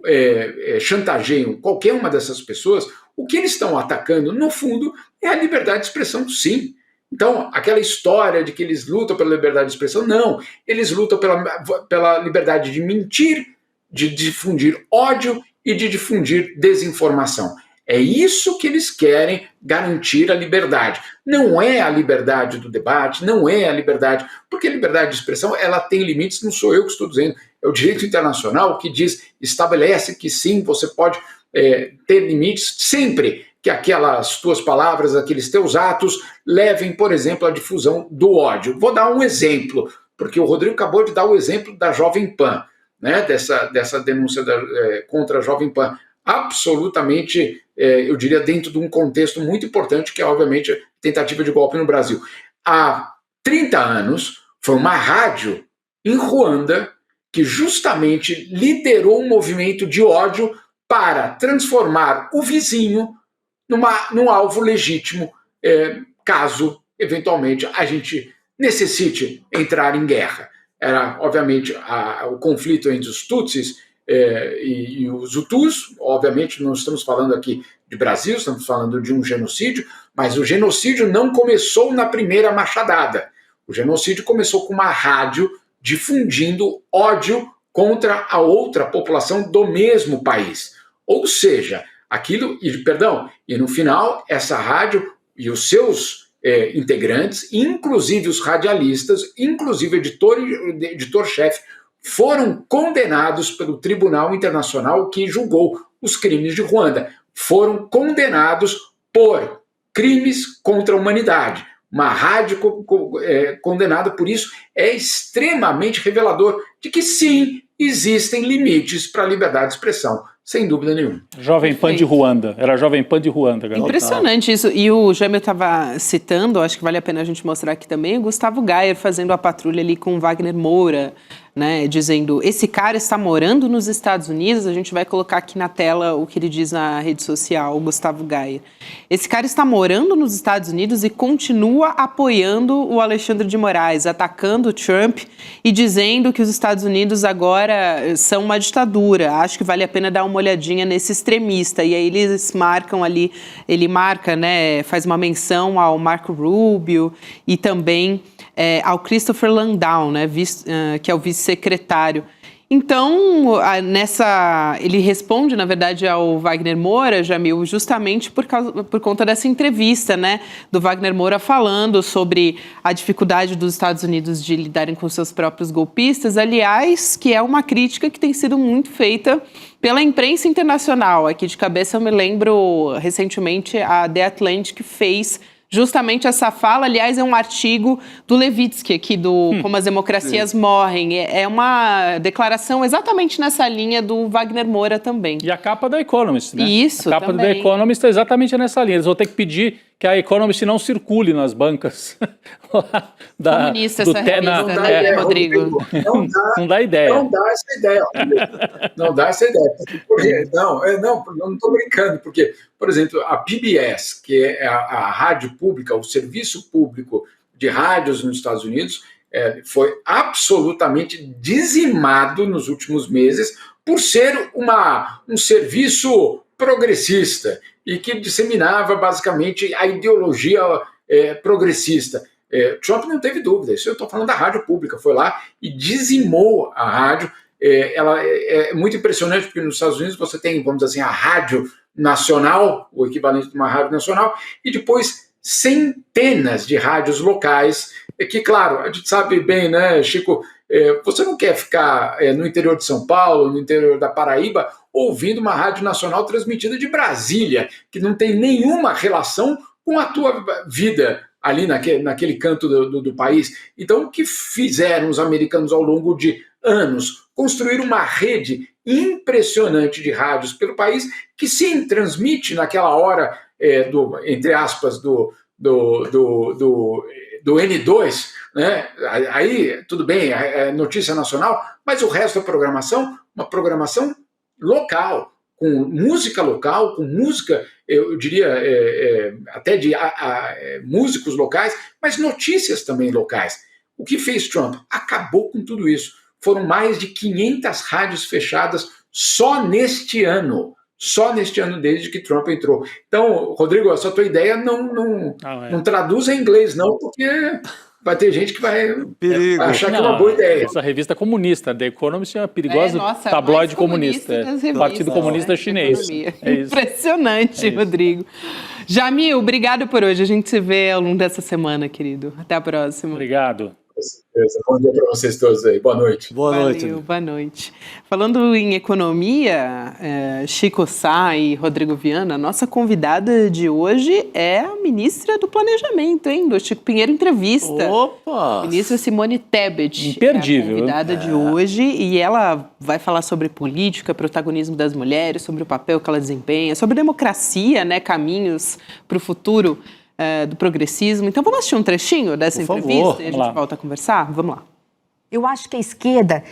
chantageiam qualquer uma dessas pessoas, o que eles estão atacando, no fundo, é a liberdade de expressão, sim. Então, aquela história de que eles lutam pela liberdade de expressão, não. Eles lutam pela liberdade de mentir, de difundir ódio e de difundir desinformação. É isso que eles querem garantir a liberdade. Não é a liberdade do debate, não é a liberdade... Porque a liberdade de expressão, ela tem limites, não sou eu que estou dizendo, é o direito internacional que estabelece que sim, você pode ter limites sempre que aquelas tuas palavras, aqueles teus atos levem, por exemplo, à difusão do ódio. Vou dar um exemplo, porque o Rodrigo acabou de dar o exemplo da Jovem Pan, né, dessa denúncia contra a Jovem Pan. Absolutamente, eu diria, dentro de um contexto muito importante, que é, obviamente, a tentativa de golpe no Brasil. Há 30 anos, foi uma rádio em Ruanda que justamente liderou um movimento de ódio para transformar o vizinho num alvo legítimo, caso, eventualmente, a gente necessite entrar em guerra. Era, obviamente, o conflito entre os Tutsis e os Hutus. Obviamente, não estamos falando aqui de Brasil, estamos falando de um genocídio, mas o genocídio não começou na primeira machadada. O genocídio começou com uma rádio difundindo ódio contra a outra população do mesmo país. Ou seja, e no final, essa rádio e os seus integrantes, inclusive os radialistas, inclusive o editor-chefe, foram condenados pelo Tribunal Internacional que julgou os crimes de Ruanda. Foram condenados por crimes contra a humanidade. Uma rádio condenada por isso é extremamente revelador de que, sim, existem limites para a liberdade de expressão, sem dúvida nenhuma. Jovem Pan de Ruanda. Era a Jovem Pan de Ruanda. Galera. Impressionante isso. E o Jâmio estava citando, acho que vale a pena a gente mostrar aqui também, o Gustavo Gayer fazendo a patrulha ali com o Wagner Moura, né, dizendo, esse cara está morando nos Estados Unidos. A gente vai colocar aqui na tela o que ele diz na rede social, o Gustavo Gayer. Esse cara está morando nos Estados Unidos e continua apoiando o Alexandre de Moraes, atacando o Trump e dizendo que os Estados Unidos agora são uma ditadura. Acho que vale a pena dar uma olhadinha nesse extremista. E aí eles marcam ali, ele marca, né, faz uma menção ao Marco Rubio e também ao Christopher Landau, né, que é o vice-secretário. Então, ele responde, na verdade, ao Wagner Moura, Jamil, justamente por conta dessa entrevista, né, do Wagner Moura falando sobre a dificuldade dos Estados Unidos de lidarem com seus próprios golpistas, aliás, que é uma crítica que tem sido muito feita pela imprensa internacional. Aqui de cabeça eu me lembro, recentemente, a The Atlantic fez justamente essa fala. Aliás, é um artigo do Levitsky aqui, do Como as Democracias Morrem. É uma declaração exatamente nessa linha do Wagner Moura também. E a capa da Economist, né? Isso, a capa também. do Economist é exatamente nessa linha. Eles vão ter que pedir que a Economist não circule nas bancas. Comunista essa revista, né, Rodrigo? Não dá ideia. Não dá essa ideia. Não dá essa ideia. Não estou brincando, porque, por exemplo, a PBS, que é a rádio pública, o serviço público de rádios nos Estados Unidos, foi absolutamente dizimado nos últimos meses por ser um serviço progressista e que disseminava basicamente a ideologia progressista. Trump não teve dúvida, isso eu estou falando da rádio pública, foi lá e dizimou a rádio. Ela é muito impressionante porque nos Estados Unidos você tem, vamos dizer assim, a rádio nacional, o equivalente de uma rádio nacional, e depois centenas de rádios locais, que, claro, a gente sabe bem, né, Chico, você não quer ficar no interior de São Paulo, no interior da Paraíba, ouvindo uma rádio nacional transmitida de Brasília, que não tem nenhuma relação com a tua vida ali naquele canto do país. Então, o que fizeram os americanos ao longo de anos? Construir uma rede impressionante de rádios pelo país, que sim, transmite naquela hora, entre aspas, do N2, né? Aí tudo bem, é notícia nacional, mas o resto da programação, uma programação local, com música local, com música, eu diria, até de músicos locais, mas notícias também locais. O que fez Trump? Acabou com tudo isso. Foram mais de 500 rádios fechadas só neste ano. só neste ano desde que Trump entrou. Então, Rodrigo, essa tua ideia não traduz em inglês, não, porque vai ter gente que vai achar que é uma boa ideia. Essa revista comunista, The Economist, é uma perigosa tabloide comunista. Partido Comunista Chinês. Impressionante, Rodrigo. Jamil, obrigado por hoje. A gente se vê ao longo dessa semana, querido. Até a próxima. Obrigado. Com certeza. Bom dia para vocês todos aí. Boa noite. Valeu, boa noite. Falando em economia, Chico Sá e Rodrigo Viana, nossa convidada de hoje é a ministra do Planejamento, hein? Do Chico Pinheiro Entrevista. Opa! Ministra Simone Tebet. Imperdível. É a convidada de hoje e ela vai falar sobre política, protagonismo das mulheres, sobre o papel que ela desempenha, sobre democracia, né? Caminhos para o futuro do progressismo. Então vamos assistir um trechinho dessa entrevista e a gente volta a conversar? Vamos lá. Eu acho que a esquerda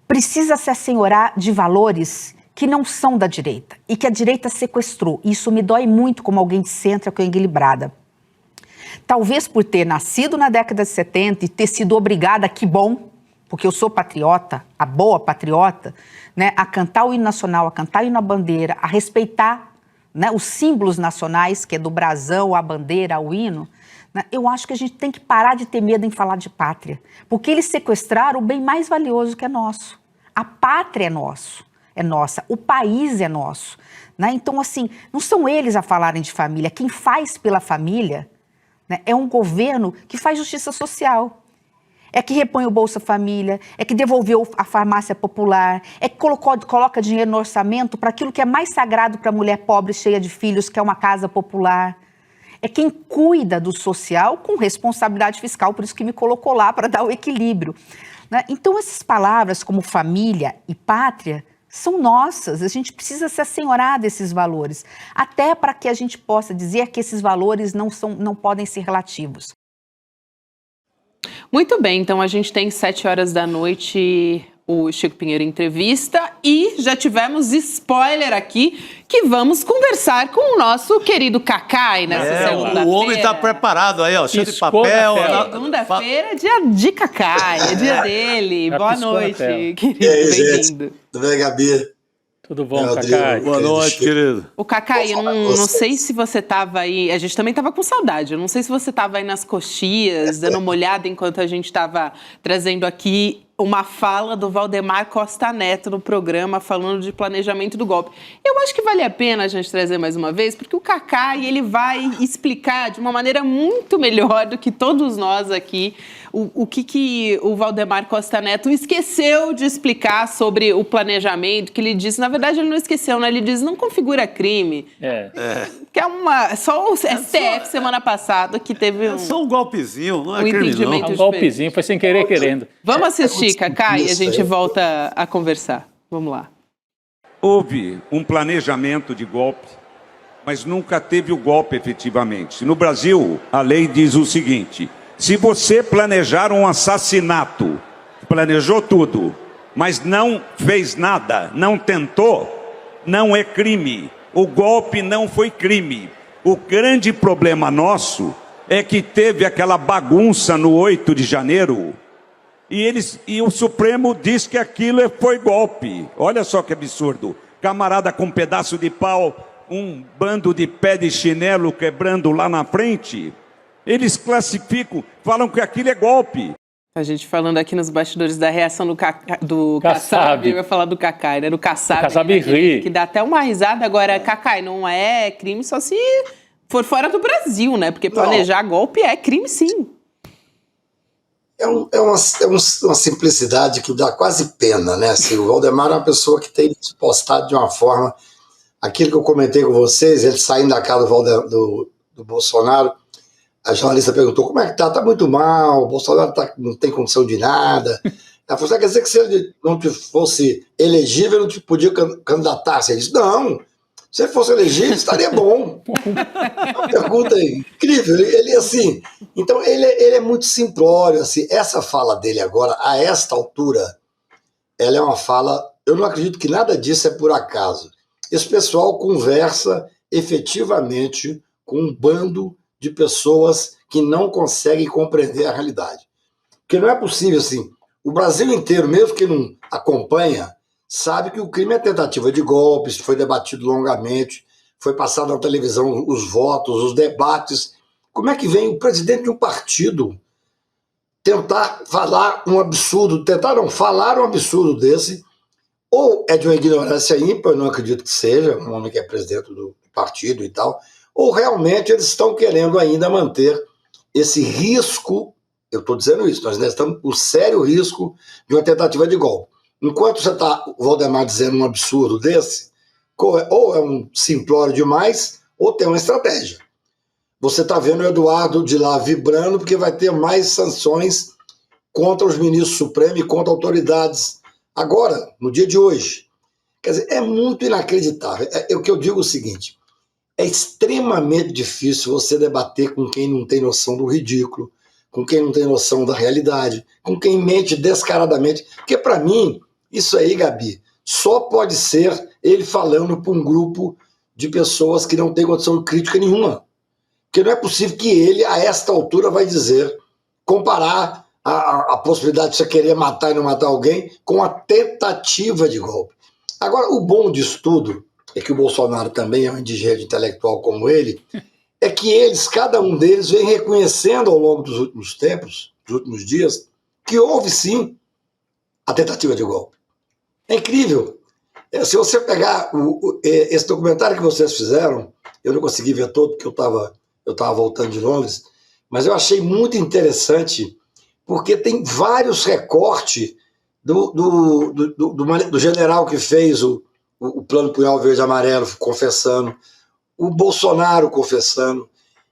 precisa se assenhorar de valores que não são da direita e que a direita sequestrou. Isso me dói muito como alguém de centro, com equilibrada. Talvez por ter nascido na década de 70 e ter sido obrigada, que bom, porque eu sou patriota, a boa patriota, né, a cantar o hino nacional, a cantar o hino à bandeira, a respeitar, né, os símbolos nacionais, que é do brasão, a bandeira, o hino, né, eu acho que a gente tem que parar de ter medo em falar de pátria, porque eles sequestraram o bem mais valioso que é nosso. A pátria é nossa, o país é nosso. Né? Então, assim, não são eles a falarem de família. Quem faz pela família, né, é um governo que faz justiça social. É que repõe o Bolsa Família, é que devolveu a farmácia popular, é que coloca dinheiro no orçamento para aquilo que é mais sagrado para a mulher pobre cheia de filhos, que é uma casa popular. É quem cuida do social com responsabilidade fiscal, por isso que me colocou lá para dar o equilíbrio. Né? Então essas palavras como família e pátria são nossas, a gente precisa se assenhorar desses valores, até para que a gente possa dizer que esses valores não podem ser relativos. Muito bem, então a gente tem 7h da noite o Chico Pinheiro Entrevista e já tivemos spoiler aqui que vamos conversar com o nosso querido Cacai nessa segunda-feira. O homem está preparado aí, ó, cheio de papel. Segunda-feira é dia de Cacai, é dia dele. Boa noite, querido, bem-vindo. Tudo bem, Gabi? Tudo bom, Cacai? Boa noite, querido. O Cacai, eu não sei se você estava aí, a gente também estava com saudade, eu não sei se você estava aí nas coxias, dando uma olhada enquanto a gente estava trazendo aqui uma fala do Valdemar Costa Neto no programa falando de planejamento do golpe. Eu acho que vale a pena a gente trazer mais uma vez, porque o Cacai, ele vai explicar de uma maneira muito melhor do que todos nós aqui o que o Valdemar Costa Neto esqueceu de explicar sobre o planejamento, que ele disse, na verdade ele não esqueceu, né? Ele diz, não configura crime. Que é só o STF semana passada que teve É só um golpezinho, não é crime não. É um golpezinho, foi sem querer querendo. Vamos assistir, Cacai, e a gente volta a conversar. Vamos lá. Houve um planejamento de golpe, mas nunca teve o golpe efetivamente. No Brasil, a lei diz o seguinte, se você planejar um assassinato, planejou tudo, mas não fez nada, não tentou, não é crime. O golpe não foi crime. O grande problema nosso é que teve aquela bagunça no 8 de janeiro e o Supremo diz que aquilo foi golpe. Olha só que absurdo. Camarada com um pedaço de pau, um bando de pé de chinelo quebrando lá na frente. Eles classificam, falam que aquilo é golpe. A gente falando aqui nos bastidores da reação do Kassab, vai falar do Cacai, né? Do Kassab. O Kassab ri. Que dá até uma risada. Agora, Cacai, não é crime só se for fora do Brasil, né? Porque planejar golpe é crime, sim. É uma simplicidade que dá quase pena, né? Assim, o Valdemar é uma pessoa que tem se postado de uma forma... Aquilo que eu comentei com vocês, ele saindo da casa do Bolsonaro, a jornalista perguntou, como é que tá? Tá muito mal, o Bolsonaro não tem condição de nada. Ela falou, quer dizer que se ele não fosse elegível, não podia candidatar-se? Ele disse, não, se ele fosse elegível, estaria bom. Uma pergunta incrível. Ele assim, então ele é muito simplório. Assim, essa fala dele agora, a esta altura, ela é uma fala, eu não acredito que nada disso é por acaso. Esse pessoal conversa efetivamente com um bando de pessoas que não conseguem compreender a realidade. Porque não é possível, assim, o Brasil inteiro, mesmo que não acompanha, sabe que o crime é tentativa de golpe, isso foi debatido longamente, foi passado na televisão os votos, os debates. Como é que vem o presidente de um partido tentar falar um absurdo, falar um absurdo desse, ou é de uma ignorância ímpar, eu não acredito que seja, um homem que é presidente do partido e tal, ou realmente eles estão querendo ainda manter esse risco, eu estou dizendo isso, nós ainda estamos com o sério risco de uma tentativa de golpe. Enquanto você está, o Valdemar, dizendo um absurdo desse, ou é um simplório demais, ou tem uma estratégia. Você está vendo o Eduardo de lá vibrando porque vai ter mais sanções contra os ministros supremos e contra autoridades agora, no dia de hoje. Quer dizer, é muito inacreditável. O que eu digo é o seguinte, é extremamente difícil você debater com quem não tem noção do ridículo, com quem não tem noção da realidade, com quem mente descaradamente. Porque, para mim, isso aí, Gabi, só pode ser ele falando para um grupo de pessoas que não têm condição crítica nenhuma. Porque não é possível que ele, a esta altura, vai comparar a possibilidade de você querer matar e não matar alguém com a tentativa de golpe. Agora, o bom disso tudo, é que o Bolsonaro também é um indigente intelectual como ele, é que cada um deles, vem reconhecendo ao longo dos últimos tempos, dos últimos dias, que houve sim a tentativa de golpe. É incrível. Se você pegar esse documentário que vocês fizeram, eu não consegui ver todo porque eu estava voltando de Londres, mas eu achei muito interessante porque tem vários recortes do general que fez o plano Punhal Verde e Amarelo confessando, o Bolsonaro confessando.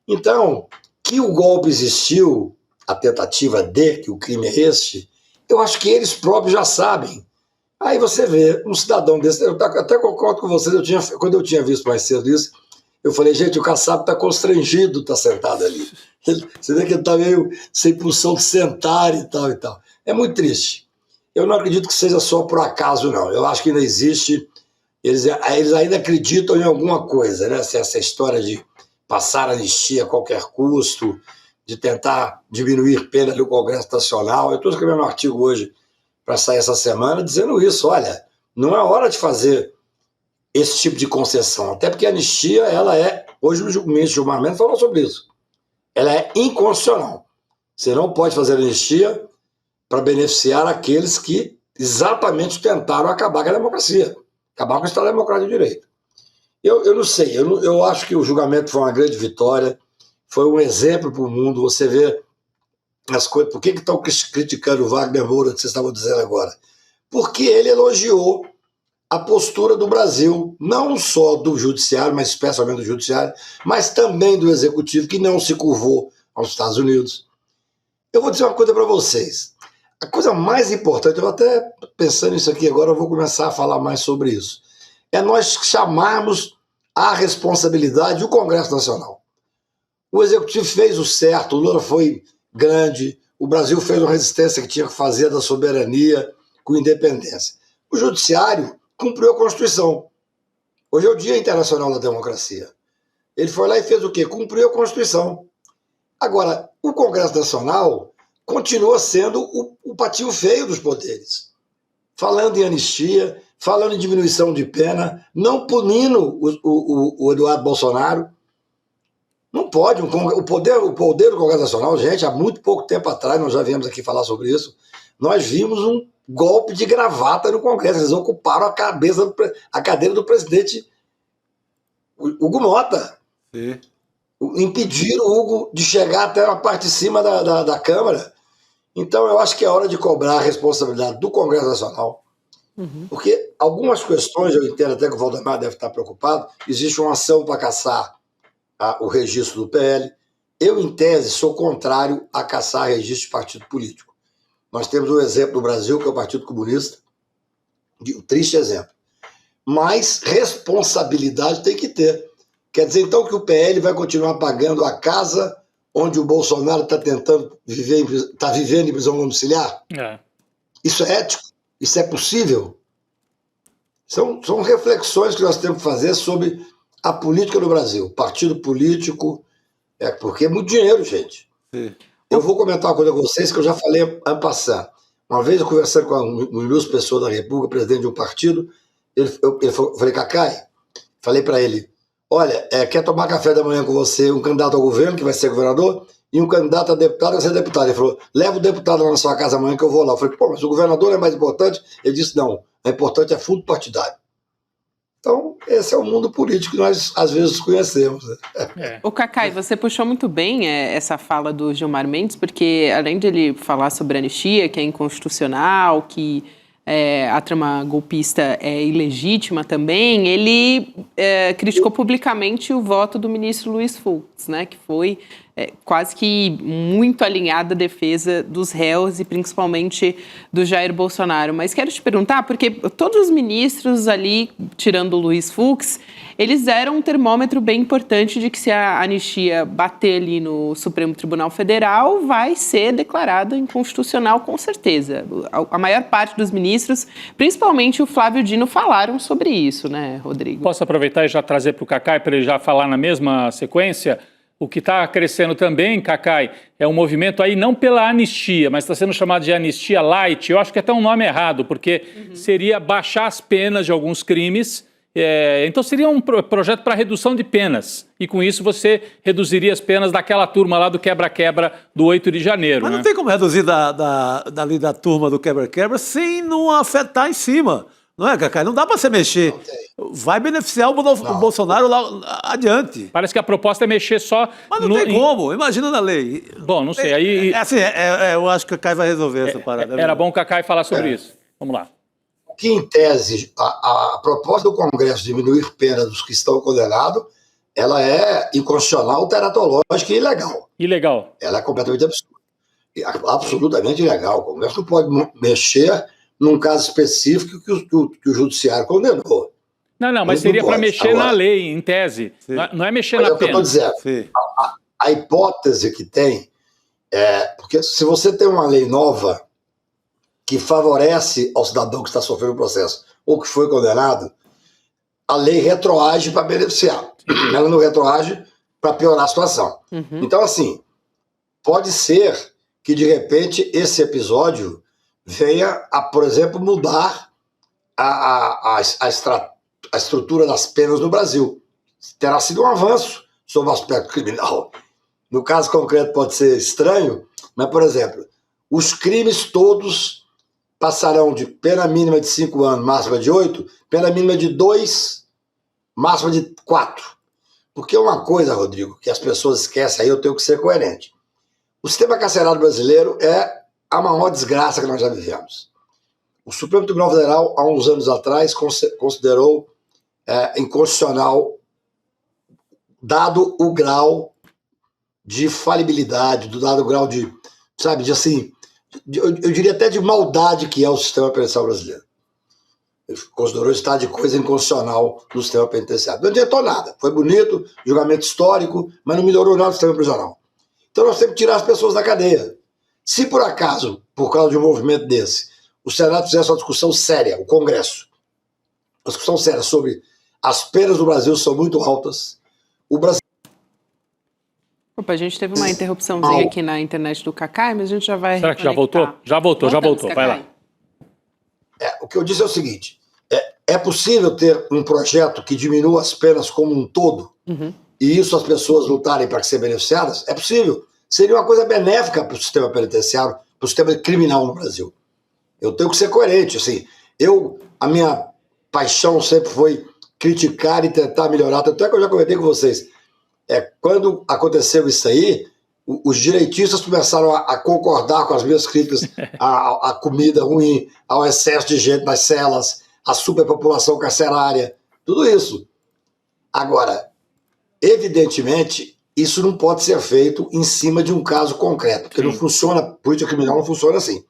Então, que o golpe existiu, a tentativa de, que o crime é este, eu acho que eles próprios já sabem. Aí você vê um cidadão desse, eu até concordo com vocês, quando eu tinha visto mais cedo isso, eu falei, gente, o Kassab está constrangido, está sentado ali. Você vê que ele está meio sem pulsão de sentar e tal e tal. É muito triste. Eu não acredito que seja só por acaso, não. Eu acho que ainda existe, eles ainda acreditam em alguma coisa, né? Essa história de passar anistia a qualquer custo, de tentar diminuir pena do Congresso Nacional. Eu estou escrevendo um artigo hoje para sair essa semana dizendo isso. Olha, não é hora de fazer esse tipo de concessão, até porque a anistia, ela hoje o ministro Gilmar Mendes falou sobre isso, ela é inconstitucional. Você não pode fazer anistia para beneficiar aqueles que exatamente tentaram acabar com a democracia, acabar com o Estado Democrático de Direito. Eu não sei, eu acho que o julgamento foi uma grande vitória, foi um exemplo para o mundo. Você vê as coisas. Por que estão criticando o Wagner Moura, que vocês estavam dizendo agora? Porque ele elogiou a postura do Brasil, não só do judiciário, mas especialmente do judiciário, mas também do executivo, que não se curvou aos Estados Unidos. Eu vou dizer uma coisa para vocês. A coisa mais importante, eu até pensando nisso aqui agora, eu vou começar a falar mais sobre isso, é nós chamarmos à responsabilidade o Congresso Nacional. O executivo fez o certo, o Lula foi grande, o Brasil fez uma resistência que tinha que fazer da soberania com independência. O judiciário cumpriu a Constituição. Hoje é o Dia Internacional da Democracia. Ele foi lá e fez o quê? Cumpriu a Constituição. Agora, o Congresso Nacional continua sendo o patinho feio dos poderes. Falando em anistia, falando em diminuição de pena, não punindo o Eduardo Bolsonaro. Não pode. O poder do Congresso Nacional, gente, há muito pouco tempo atrás, nós já viemos aqui falar sobre isso, nós vimos um golpe de gravata no Congresso. Eles ocuparam a cadeira do presidente Hugo Mota. Sim. Impediram o Hugo de chegar até a parte de cima da Câmara. Então, eu acho que é hora de cobrar a responsabilidade do Congresso Nacional. Porque algumas questões, eu entendo até que o Valdemar deve estar preocupado, existe uma ação para caçar o registro do PL. Eu, em tese, sou contrário a caçar registro de partido político. Nós temos um exemplo no Brasil, que é o Partido Comunista, um triste exemplo. Mas responsabilidade tem que ter. Quer dizer, então, que o PL vai continuar pagando a casa onde o Bolsonaro está tentando vivendo em prisão domiciliar? É. Isso é ético? Isso é possível? São reflexões que nós temos que fazer sobre a política no Brasil. Partido político, porque é muito dinheiro, gente. Sim. Eu vou comentar uma coisa com vocês que eu já falei en passant. Uma vez eu conversando com um ilustre pessoa da República, presidente de um partido, eu falei, Cacai, falei para ele, olha, quer tomar café da manhã com você um candidato ao governo, que vai ser governador, e um candidato a deputado, que vai ser deputado. Ele falou, leva o deputado lá na sua casa amanhã que eu vou lá. Eu falei, pô, mas o governador é mais importante? Ele disse, não, o importante é fundo partidário. Então, esse é o mundo político que nós, às vezes, conhecemos. Né? O Cacai, você puxou muito bem essa fala do Gilmar Mendes, porque além de ele falar sobre a anistia, que é inconstitucional, que a trama golpista é ilegítima também, ele criticou publicamente o voto do ministro Luiz Fux, né, que foi quase que muito alinhado à defesa dos réus e principalmente do Jair Bolsonaro. Mas quero te perguntar, porque todos os ministros ali, tirando o Luiz Fux, eles deram um termômetro bem importante de que se a anistia bater ali no Supremo Tribunal Federal, vai ser declarada inconstitucional com certeza. A maior parte dos ministros, principalmente o Flávio Dino, falaram sobre isso, né, Rodrigo? Posso aproveitar e já trazer para o Cacai, para ele já falar na mesma sequência? O que está crescendo também, Cacai, é um movimento aí não pela anistia, mas está sendo chamado de anistia light. Eu acho que é até um nome errado, porque seria baixar as penas de alguns crimes. Então seria um projeto para redução de penas. E com isso você reduziria as penas daquela turma lá do quebra-quebra do 8 de janeiro. Mas né? não tem como reduzir dali da turma do quebra-quebra sem não afetar em cima. Não é, Cacai? Não dá para você mexer. Vai beneficiar o Bolsonaro lá adiante. Parece que a proposta é mexer só... Mas não tem como. Imagina na lei. Bom, não sei. Aí... eu acho que o Cacai vai resolver essa parada. Era bom o Cacai falar sobre isso. Vamos lá. Que, em tese, a proposta do Congresso de diminuir pena dos que estão condenados, ela é inconstitucional, teratológica e ilegal. Ilegal. Ela é completamente absurda. Absolutamente ilegal. O Congresso não pode mexer num caso específico que o judiciário condenou. Não, mas seria para mexer na lei, em tese. Não é mexer na pena. É o que eu estou dizendo. A hipótese que tem porque se você tem uma lei nova que favorece ao cidadão que está sofrendo o processo ou que foi condenado, a lei retroage para beneficiar. Ela não retroage para piorar a situação. Então, assim, pode ser que, de repente, esse episódio venha a, por exemplo, mudar a estrutura das penas no Brasil. Terá sido um avanço sobre o aspecto criminal. No caso concreto pode ser estranho, mas, por exemplo, os crimes todos passarão de pena mínima de 5 anos, máxima de 8, pena mínima de 2, máxima de 4. Porque uma coisa, Rodrigo, que as pessoas esquecem, aí eu tenho que ser coerente. O sistema carcerário brasileiro é a maior desgraça que nós já vivemos. O Supremo Tribunal Federal, há uns anos atrás, considerou inconstitucional, dado o grau de falibilidade, dado o grau de, eu diria até de maldade que é o sistema penitenciário brasileiro. Ele considerou estado de coisa inconstitucional no sistema penitenciário. Não adiantou nada. Foi bonito, julgamento histórico, mas não melhorou nada o sistema prisional. Então nós temos que tirar as pessoas da cadeia. Se por acaso, por causa de um movimento desse, o Senado fizesse uma discussão séria, o Congresso, uma discussão séria sobre as penas do Brasil são muito altas, o Brasil... Opa, a gente teve uma interrupçãozinha aqui na internet do Cacai, mas a gente já vai... Será que já voltou? Já voltou. Vai lá. O que eu disse é o seguinte, é possível ter um projeto que diminua as penas como um todo, e isso as pessoas lutarem para ser beneficiadas? É possível. Seria uma coisa benéfica para o sistema penitenciário, para o sistema criminal no Brasil. Eu tenho que ser coerente. Assim, a minha paixão sempre foi criticar e tentar melhorar. Tanto é que eu já comentei com vocês. Quando aconteceu isso aí, os direitistas começaram a concordar com as minhas críticas à comida ruim, ao excesso de gente nas celas, à superpopulação carcerária, tudo isso. Agora, evidentemente, isso não pode ser feito em cima de um caso concreto, porque não funciona, política criminal não funciona assim.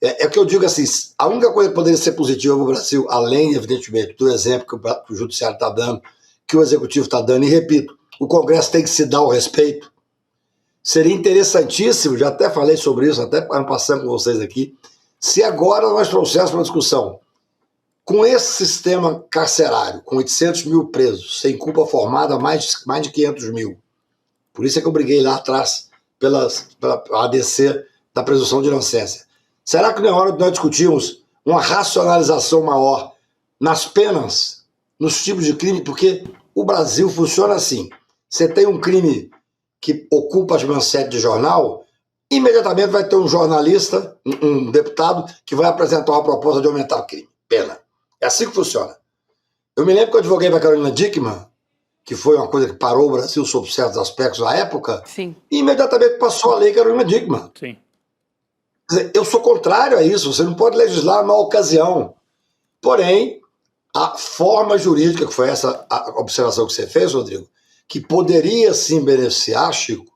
É o que eu digo assim, a única coisa que poderia ser positiva para o Brasil, além, evidentemente, do exemplo que o Judiciário está dando, que o Executivo está dando, e repito, o Congresso tem que se dar o respeito. Seria interessantíssimo, já até falei sobre isso, até passando com vocês aqui, se agora nós trouxéssemos uma discussão com esse sistema carcerário, com 800 mil presos, sem culpa formada, mais de 500 mil. Por isso é que eu briguei lá atrás pela ADC da presunção de inocência. Será que não é hora de nós discutirmos uma racionalização maior nas penas, nos tipos de crime? Porque o Brasil funciona assim. Você tem um crime que ocupa as manchetes de jornal, imediatamente vai ter um jornalista, um deputado, que vai apresentar uma proposta de aumentar a pena. É assim que funciona. Eu me lembro que eu advoguei para a Carolina Dickmann, que foi uma coisa que parou o Brasil sob certos aspectos na época, Sim. e imediatamente passou a lei Carolina Dickmann. Sim. Quer dizer, eu sou contrário a isso, você não pode legislar numa ocasião. Porém, a forma jurídica, que foi essa a observação que você fez, Rodrigo, que poderia sim beneficiar, Chico,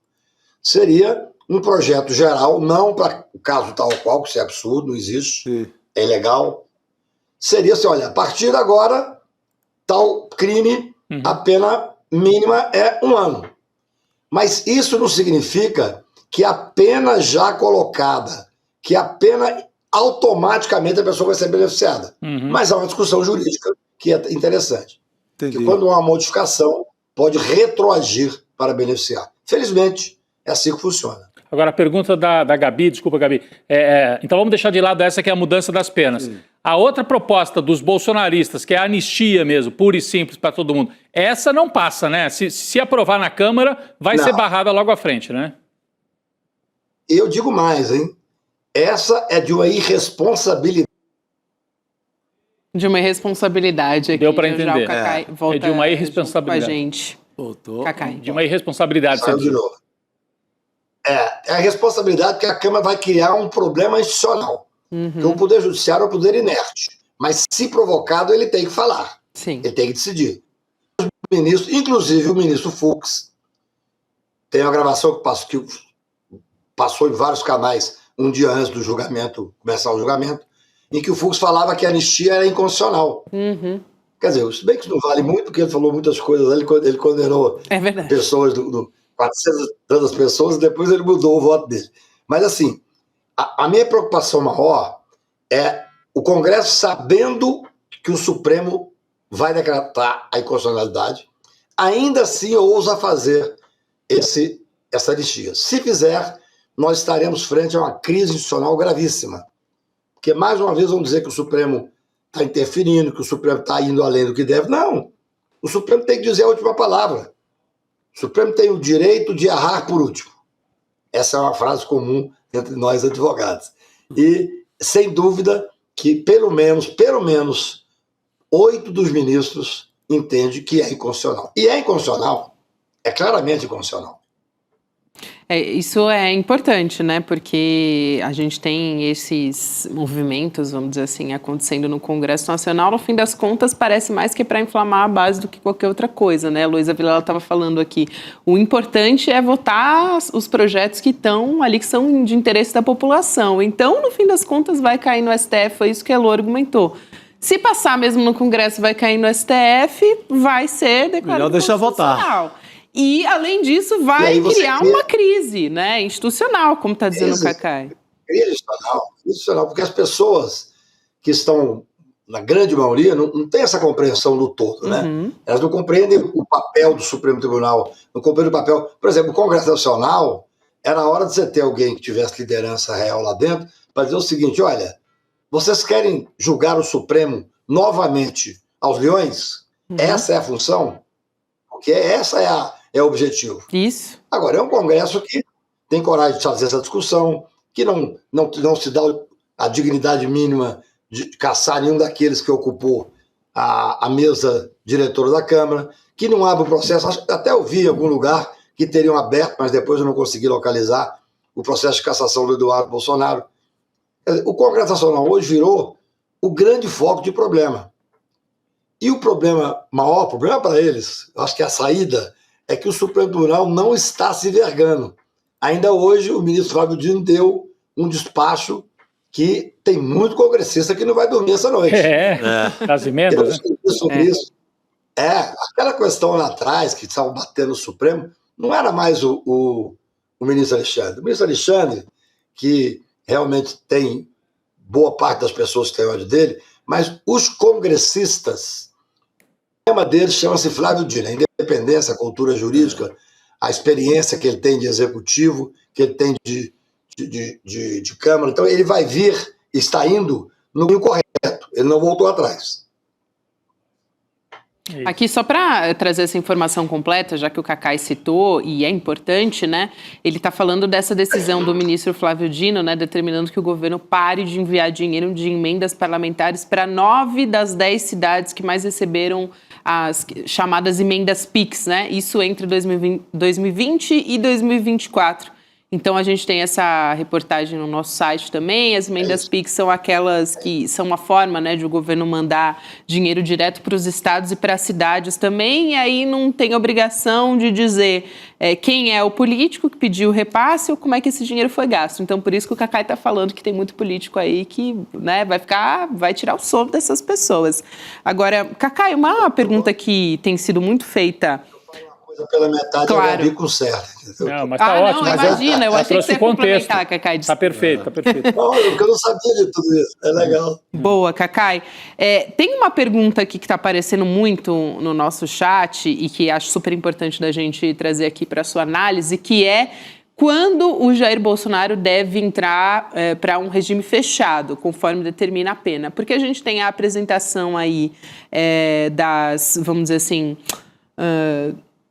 seria um projeto geral, não para o caso tal qual, que isso é absurdo, não existe, Sim. é ilegal. Seria assim, olha, a partir de agora, tal crime, a pena mínima é 1 ano. Mas isso não significa que a pena já colocada, que a pena automaticamente a pessoa vai ser beneficiada. Mas há uma discussão jurídica que é interessante. Entendi. Que quando há uma modificação, pode retroagir para beneficiar. Felizmente, é assim que funciona. Agora, a pergunta da Gabi, desculpa, Gabi. Então vamos deixar de lado essa que é a mudança das penas. Sim. A outra proposta dos bolsonaristas, que é a anistia mesmo, pura e simples para todo mundo, essa não passa, né? Se aprovar na Câmara, vai ser barrada logo à frente, né? Eu digo mais, hein? Essa é de uma irresponsabilidade. De uma irresponsabilidade aqui. Deu para Já entender. o Cacai volta É de uma junto irresponsabilidade. com a gente. Voltou. Cacai. De uma irresponsabilidade. Saiu de novo. É a responsabilidade que a Câmara vai criar um problema institucional. Porque o Poder Judiciário é um poder inerte. Mas, se provocado, ele tem que falar. Sim. Ele tem que decidir. Os ministros, inclusive o ministro Fux, tem uma gravação que passou em vários canais um dia antes do julgamento, começar o julgamento, em que o Fux falava que a anistia era inconstitucional. Quer dizer, se bem que isso não vale muito, porque ele falou muitas coisas, ele condenou pessoas, 400 tantas pessoas, e depois ele mudou o voto dele. Mas assim, a minha preocupação maior é o Congresso sabendo que o Supremo vai decretar a inconstitucionalidade, ainda assim ousa fazer essa anistia. Se fizer, nós estaremos frente a uma crise institucional gravíssima. Porque, mais uma vez, vão dizer que o Supremo está interferindo, que o Supremo está indo além do que deve. Não. O Supremo tem que dizer a última palavra. O Supremo tem o direito de errar por último. Essa é uma frase comum entre nós advogados. E, sem dúvida, que pelo menos 8 dos ministros entendem que é inconstitucional. E é inconstitucional. É claramente inconstitucional. Isso é importante, né? Porque a gente tem esses movimentos, vamos dizer assim, acontecendo no Congresso Nacional. No fim das contas, parece mais que para inflamar a base do que qualquer outra coisa, né? A Luísa Vilela estava falando aqui. O importante é votar os projetos que estão ali, que são de interesse da população. Então, no fim das contas, vai cair no STF. Foi isso que a Elô argumentou. Se passar mesmo no Congresso, vai cair no STF, vai ser declarado melhor deixar votar. E, além disso, vai criar uma crise, né, institucional, como está dizendo o Cacai. Crise institucional, porque as pessoas que estão, na grande maioria, não têm essa compreensão do todo, né? Elas não compreendem o papel do Supremo Tribunal, não compreendem o papel... Por exemplo, o Congresso Nacional, era hora de você ter alguém que tivesse liderança real lá dentro, para dizer o seguinte, olha, vocês querem julgar o Supremo novamente aos leões? Essa é a função? Porque essa é o objetivo. Isso. Agora, é um Congresso que tem coragem de fazer essa discussão, que não se dá a dignidade mínima de caçar nenhum daqueles que ocupou a mesa diretora da Câmara, que não abre o processo. Até eu vi em algum lugar que teriam aberto, mas depois eu não consegui localizar o processo de cassação do Eduardo Bolsonaro. O Congresso Nacional hoje virou o grande foco de problema. E o maior problema para eles, eu acho que a saída é que o Supremo Tribunal não está se vergando. Ainda hoje, o ministro Flávio Dino deu um despacho que tem muito congressista que não vai dormir essa noite. As emendas, né? Sobre isso. Aquela questão lá atrás, que estavam batendo no Supremo, não era mais o ministro Alexandre. O ministro Alexandre, que realmente tem boa parte das pessoas que têm ódio dele, mas os congressistas, o tema dele chama-se Flávio Dino. A independência, a cultura jurídica, a experiência que ele tem de executivo, que ele tem de de Câmara. Então, ele vai vir, está indo no caminho correto. Ele não voltou atrás. Aqui, só para trazer essa informação completa, já que o Cacai citou, e é importante, né? Ele está falando dessa decisão do ministro Flávio Dino, né? Determinando que o governo pare de enviar dinheiro de emendas parlamentares para 9 das 10 cidades que mais receberam as chamadas emendas PIX, né? Isso entre 2020 e 2024. Então, a gente tem essa reportagem no nosso site também. As emendas PIX são aquelas que são uma forma, né, de o governo mandar dinheiro direto para os estados e para as cidades também. E aí não tem obrigação de dizer quem é o político que pediu o repasse ou como é que esse dinheiro foi gasto. Então, por isso que o Cacai está falando que tem muito político aí que, né, vai tirar o sono dessas pessoas. Agora, Cacai, uma pergunta que tem sido muito feita... Pela metade, claro. Eu Gabi conserta. Não, mas tá ótimo. Não, imagina, eu achei que você ia complementar, Cacai. Tá perfeito, tá perfeito. Não, eu não sabia de tudo isso, é legal. Boa, Cacai. Tem uma pergunta aqui que está aparecendo muito no nosso chat e que acho super importante da gente trazer aqui para a sua análise, que é quando o Jair Bolsonaro deve entrar para um regime fechado, conforme determina a pena. Porque a gente tem a apresentação aí das, vamos dizer assim...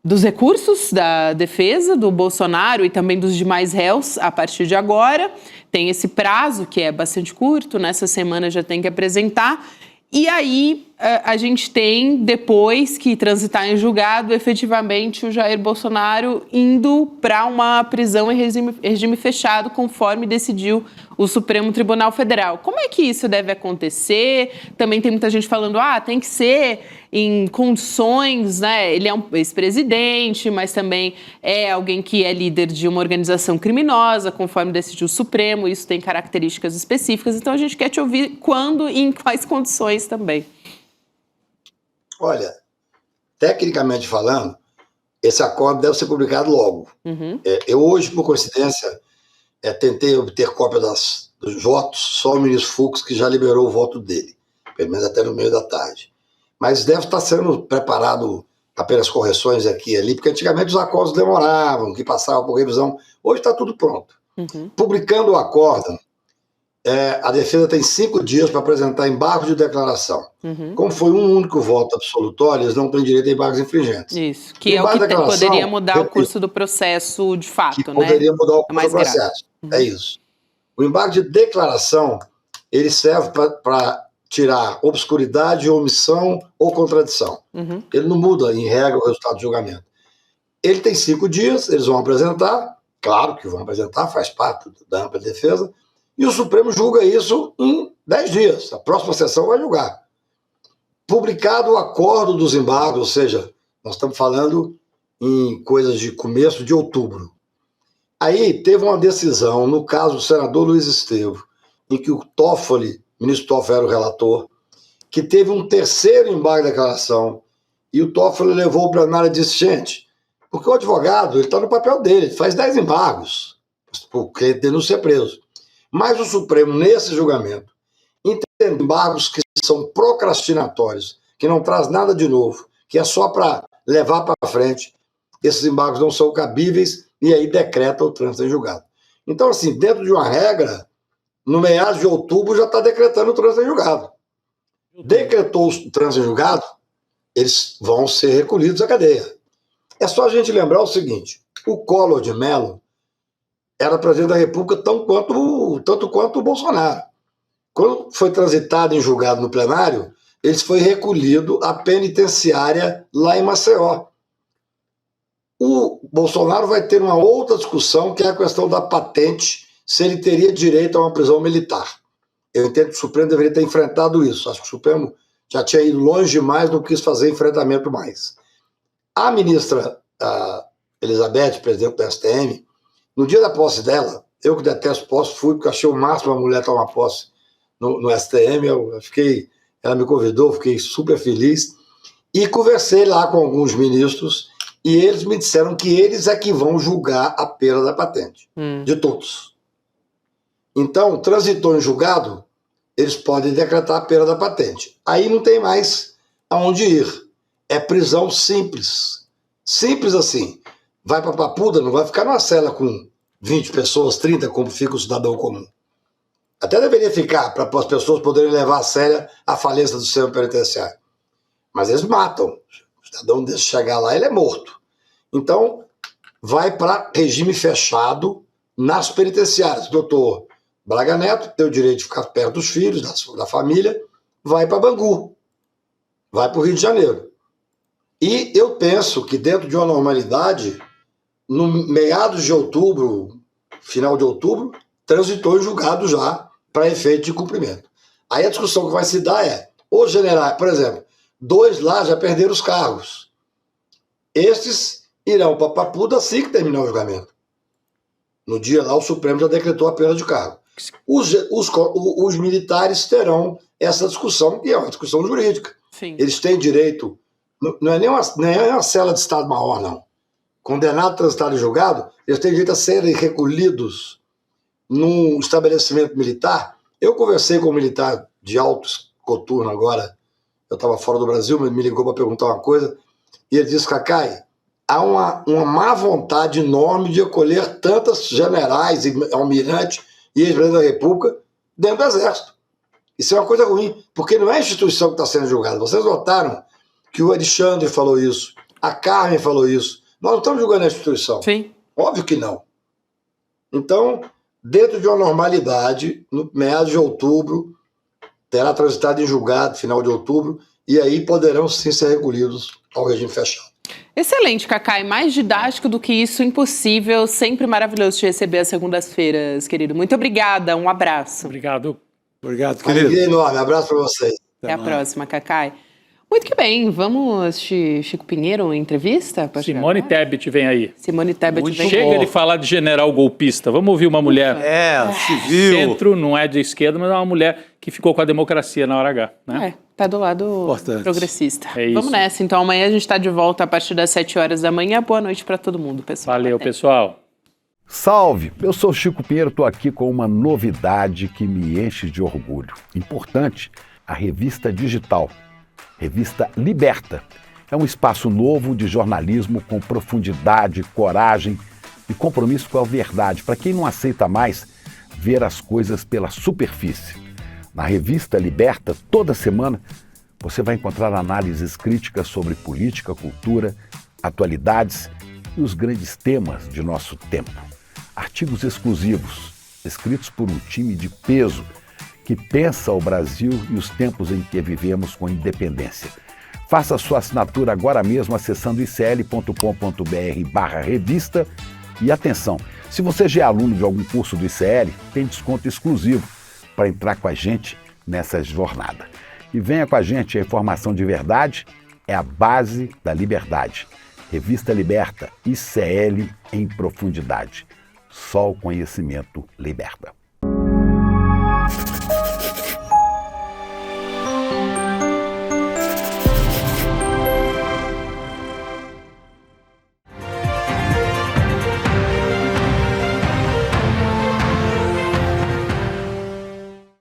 dos recursos da defesa do Bolsonaro e também dos demais réus a partir de agora. Tem esse prazo que é bastante curto, nessa semana já tem que apresentar. E aí a gente tem, depois que transitar em julgado, efetivamente o Jair Bolsonaro indo para uma prisão em regime fechado, conforme decidiu o Supremo Tribunal Federal. Como é que isso deve acontecer? Também tem muita gente falando, tem que ser em condições, né? Ele é um ex-presidente, mas também é alguém que é líder de uma organização criminosa, conforme decidiu o Supremo, isso tem características específicas. Então a gente quer te ouvir quando e em quais condições também. Olha, tecnicamente falando, esse acordo deve ser publicado logo. Uhum. Eu hoje, por coincidência, tentei obter cópia dos votos, só o ministro Fux que já liberou o voto dele, pelo menos até no meio da tarde. Mas deve estar sendo preparado apenas correções aqui e ali, porque antigamente os acordos demoravam, que passavam por revisão. Hoje está tudo pronto. Uhum. Publicando o acordo, a defesa tem 5 dias para apresentar embargo de declaração. Uhum. Como foi um único voto absolutório, eles não têm direito a embargos infringentes. Isso, que é o que poderia mudar o curso do processo de fato, que poderia mudar o curso do processo. Uhum. É isso. O embargo de declaração, ele serve para tirar obscuridade, omissão ou contradição. Uhum. Ele não muda, em regra, o resultado do julgamento. Ele tem 5 dias, eles vão apresentar, claro que vão apresentar, faz parte da ampla defesa, e o Supremo julga isso em 10 dias. A próxima sessão vai julgar. Publicado o acordo dos embargos, ou seja, nós estamos falando em coisas de começo de outubro. Aí teve uma decisão, no caso do senador Luiz Estevo, em que o Toffoli, o ministro Toffoli era o relator, que teve um terceiro embargo de declaração, e o Toffoli levou o plenário e disse, gente, porque o advogado, ele está no papel dele, ele faz 10 embargos, porque ele não ser preso. Mas o Supremo, nesse julgamento, entende embargos que são procrastinatórios, que não traz nada de novo, que é só para levar para frente, esses embargos não são cabíveis, e aí decreta o trânsito em julgado. Então, assim, dentro de uma regra, no meados de outubro já está decretando o trânsito em julgado. Decretou o trânsito em julgado, eles vão ser recolhidos à cadeia. É só a gente lembrar o seguinte, o Collor de Mello era presidente da República tanto quanto o Bolsonaro. Quando foi transitado em julgado no plenário, ele foi recolhido à penitenciária lá em Maceió. O Bolsonaro vai ter uma outra discussão, que é a questão da patente, se ele teria direito a uma prisão militar. Eu entendo que o Supremo deveria ter enfrentado isso. Acho que o Supremo já tinha ido longe demais, não quis fazer enfrentamento mais. A ministra Elizabeth, presidente do STM, no dia da posse dela, eu que detesto posse, fui, porque achei o máximo a mulher tomar posse no STM, ela me convidou, fiquei super feliz, e conversei lá com alguns ministros, e eles me disseram que eles é que vão julgar a perda da patente, de todos. Então, transitou em julgado, eles podem decretar a perda da patente. Aí não tem mais aonde ir. É prisão simples. Simples assim. Vai para Papuda, não vai ficar numa cela com 20 pessoas, 30, como fica o cidadão comum. Até deveria ficar, para as pessoas poderem levar a sério a falência do sistema penitenciário. Mas eles matam. O cidadão desse chegar lá, ele é morto. Então, vai para regime fechado nas penitenciárias. O doutor Braga Neto tem o direito de ficar perto dos filhos, da família, vai para Bangu, vai para o Rio de Janeiro. E eu penso que dentro de uma normalidade, no meados de outubro, final de outubro, transitou em julgado já para efeito de cumprimento. Aí a discussão que vai se dar é, os generais, por exemplo, 2 lá já perderam os cargos. Estes irão para Papuda assim que terminar o julgamento. No dia lá, o Supremo já decretou a perda de cargo. Os militares terão essa discussão, que é uma discussão jurídica. Sim. Eles têm direito, não é nem uma cela de Estado-Maior, não. Condenado, transitado e julgado, eles têm direito a serem recolhidos num estabelecimento militar. Eu conversei com um militar de alto coturno agora, eu estava fora do Brasil, mas me ligou para perguntar uma coisa, e ele disse, Cacai, há uma má vontade enorme de acolher tantos generais, almirantes e ex-presidente da República dentro do Exército. Isso é uma coisa ruim, porque não é a instituição que está sendo julgada. Vocês notaram que o Alexandre falou isso, a Carmen falou isso. Nós não estamos julgando a instituição. Sim. Óbvio que não. Então, dentro de uma normalidade, no meados de outubro, terá transitado em julgado, final de outubro, e aí poderão sim ser recolhidos ao regime fechado. Excelente, Cacai. Mais didático do que isso, impossível. Sempre maravilhoso te receber às segundas-feiras, querido. Muito obrigada. Um abraço. Obrigado. Obrigado, querido. Alegria enorme. Abraço para vocês. Até a próxima, Cacai. Muito que bem. Vamos assistir Chico Pinheiro em entrevista? Simone Tebet vem aí. Simone Tebet Muito vem. Chega bom. de falar de general golpista. Vamos ouvir uma mulher civil. centro, não é de esquerda, mas é uma mulher que ficou com a democracia na hora H. Né? Tá do lado Importante. progressista. É isso. Vamos nessa. Então, amanhã a gente está de volta a partir das 7 horas da manhã. Boa noite para todo mundo, pessoal. Valeu, Até. pessoal. Salve! Eu sou Chico Pinheiro, estou aqui com uma novidade que me enche de orgulho. Importante, a revista digital, revista Liberta. É um espaço novo de jornalismo com profundidade, coragem e compromisso com a verdade, para quem não aceita mais ver as coisas pela superfície. Na revista Liberta, toda semana, você vai encontrar análises críticas sobre política, cultura, atualidades e os grandes temas de nosso tempo. Artigos exclusivos, escritos por um time de peso que pensa o Brasil e os tempos em que vivemos com independência. Faça a sua assinatura agora mesmo acessando icl.com.br/revista. E atenção, se você já é aluno de algum curso do ICL, tem desconto exclusivo para entrar com a gente nessa jornada. E venha com a gente, a informação de verdade é a base da liberdade. Revista Liberta, ICL em profundidade. Só o conhecimento liberta.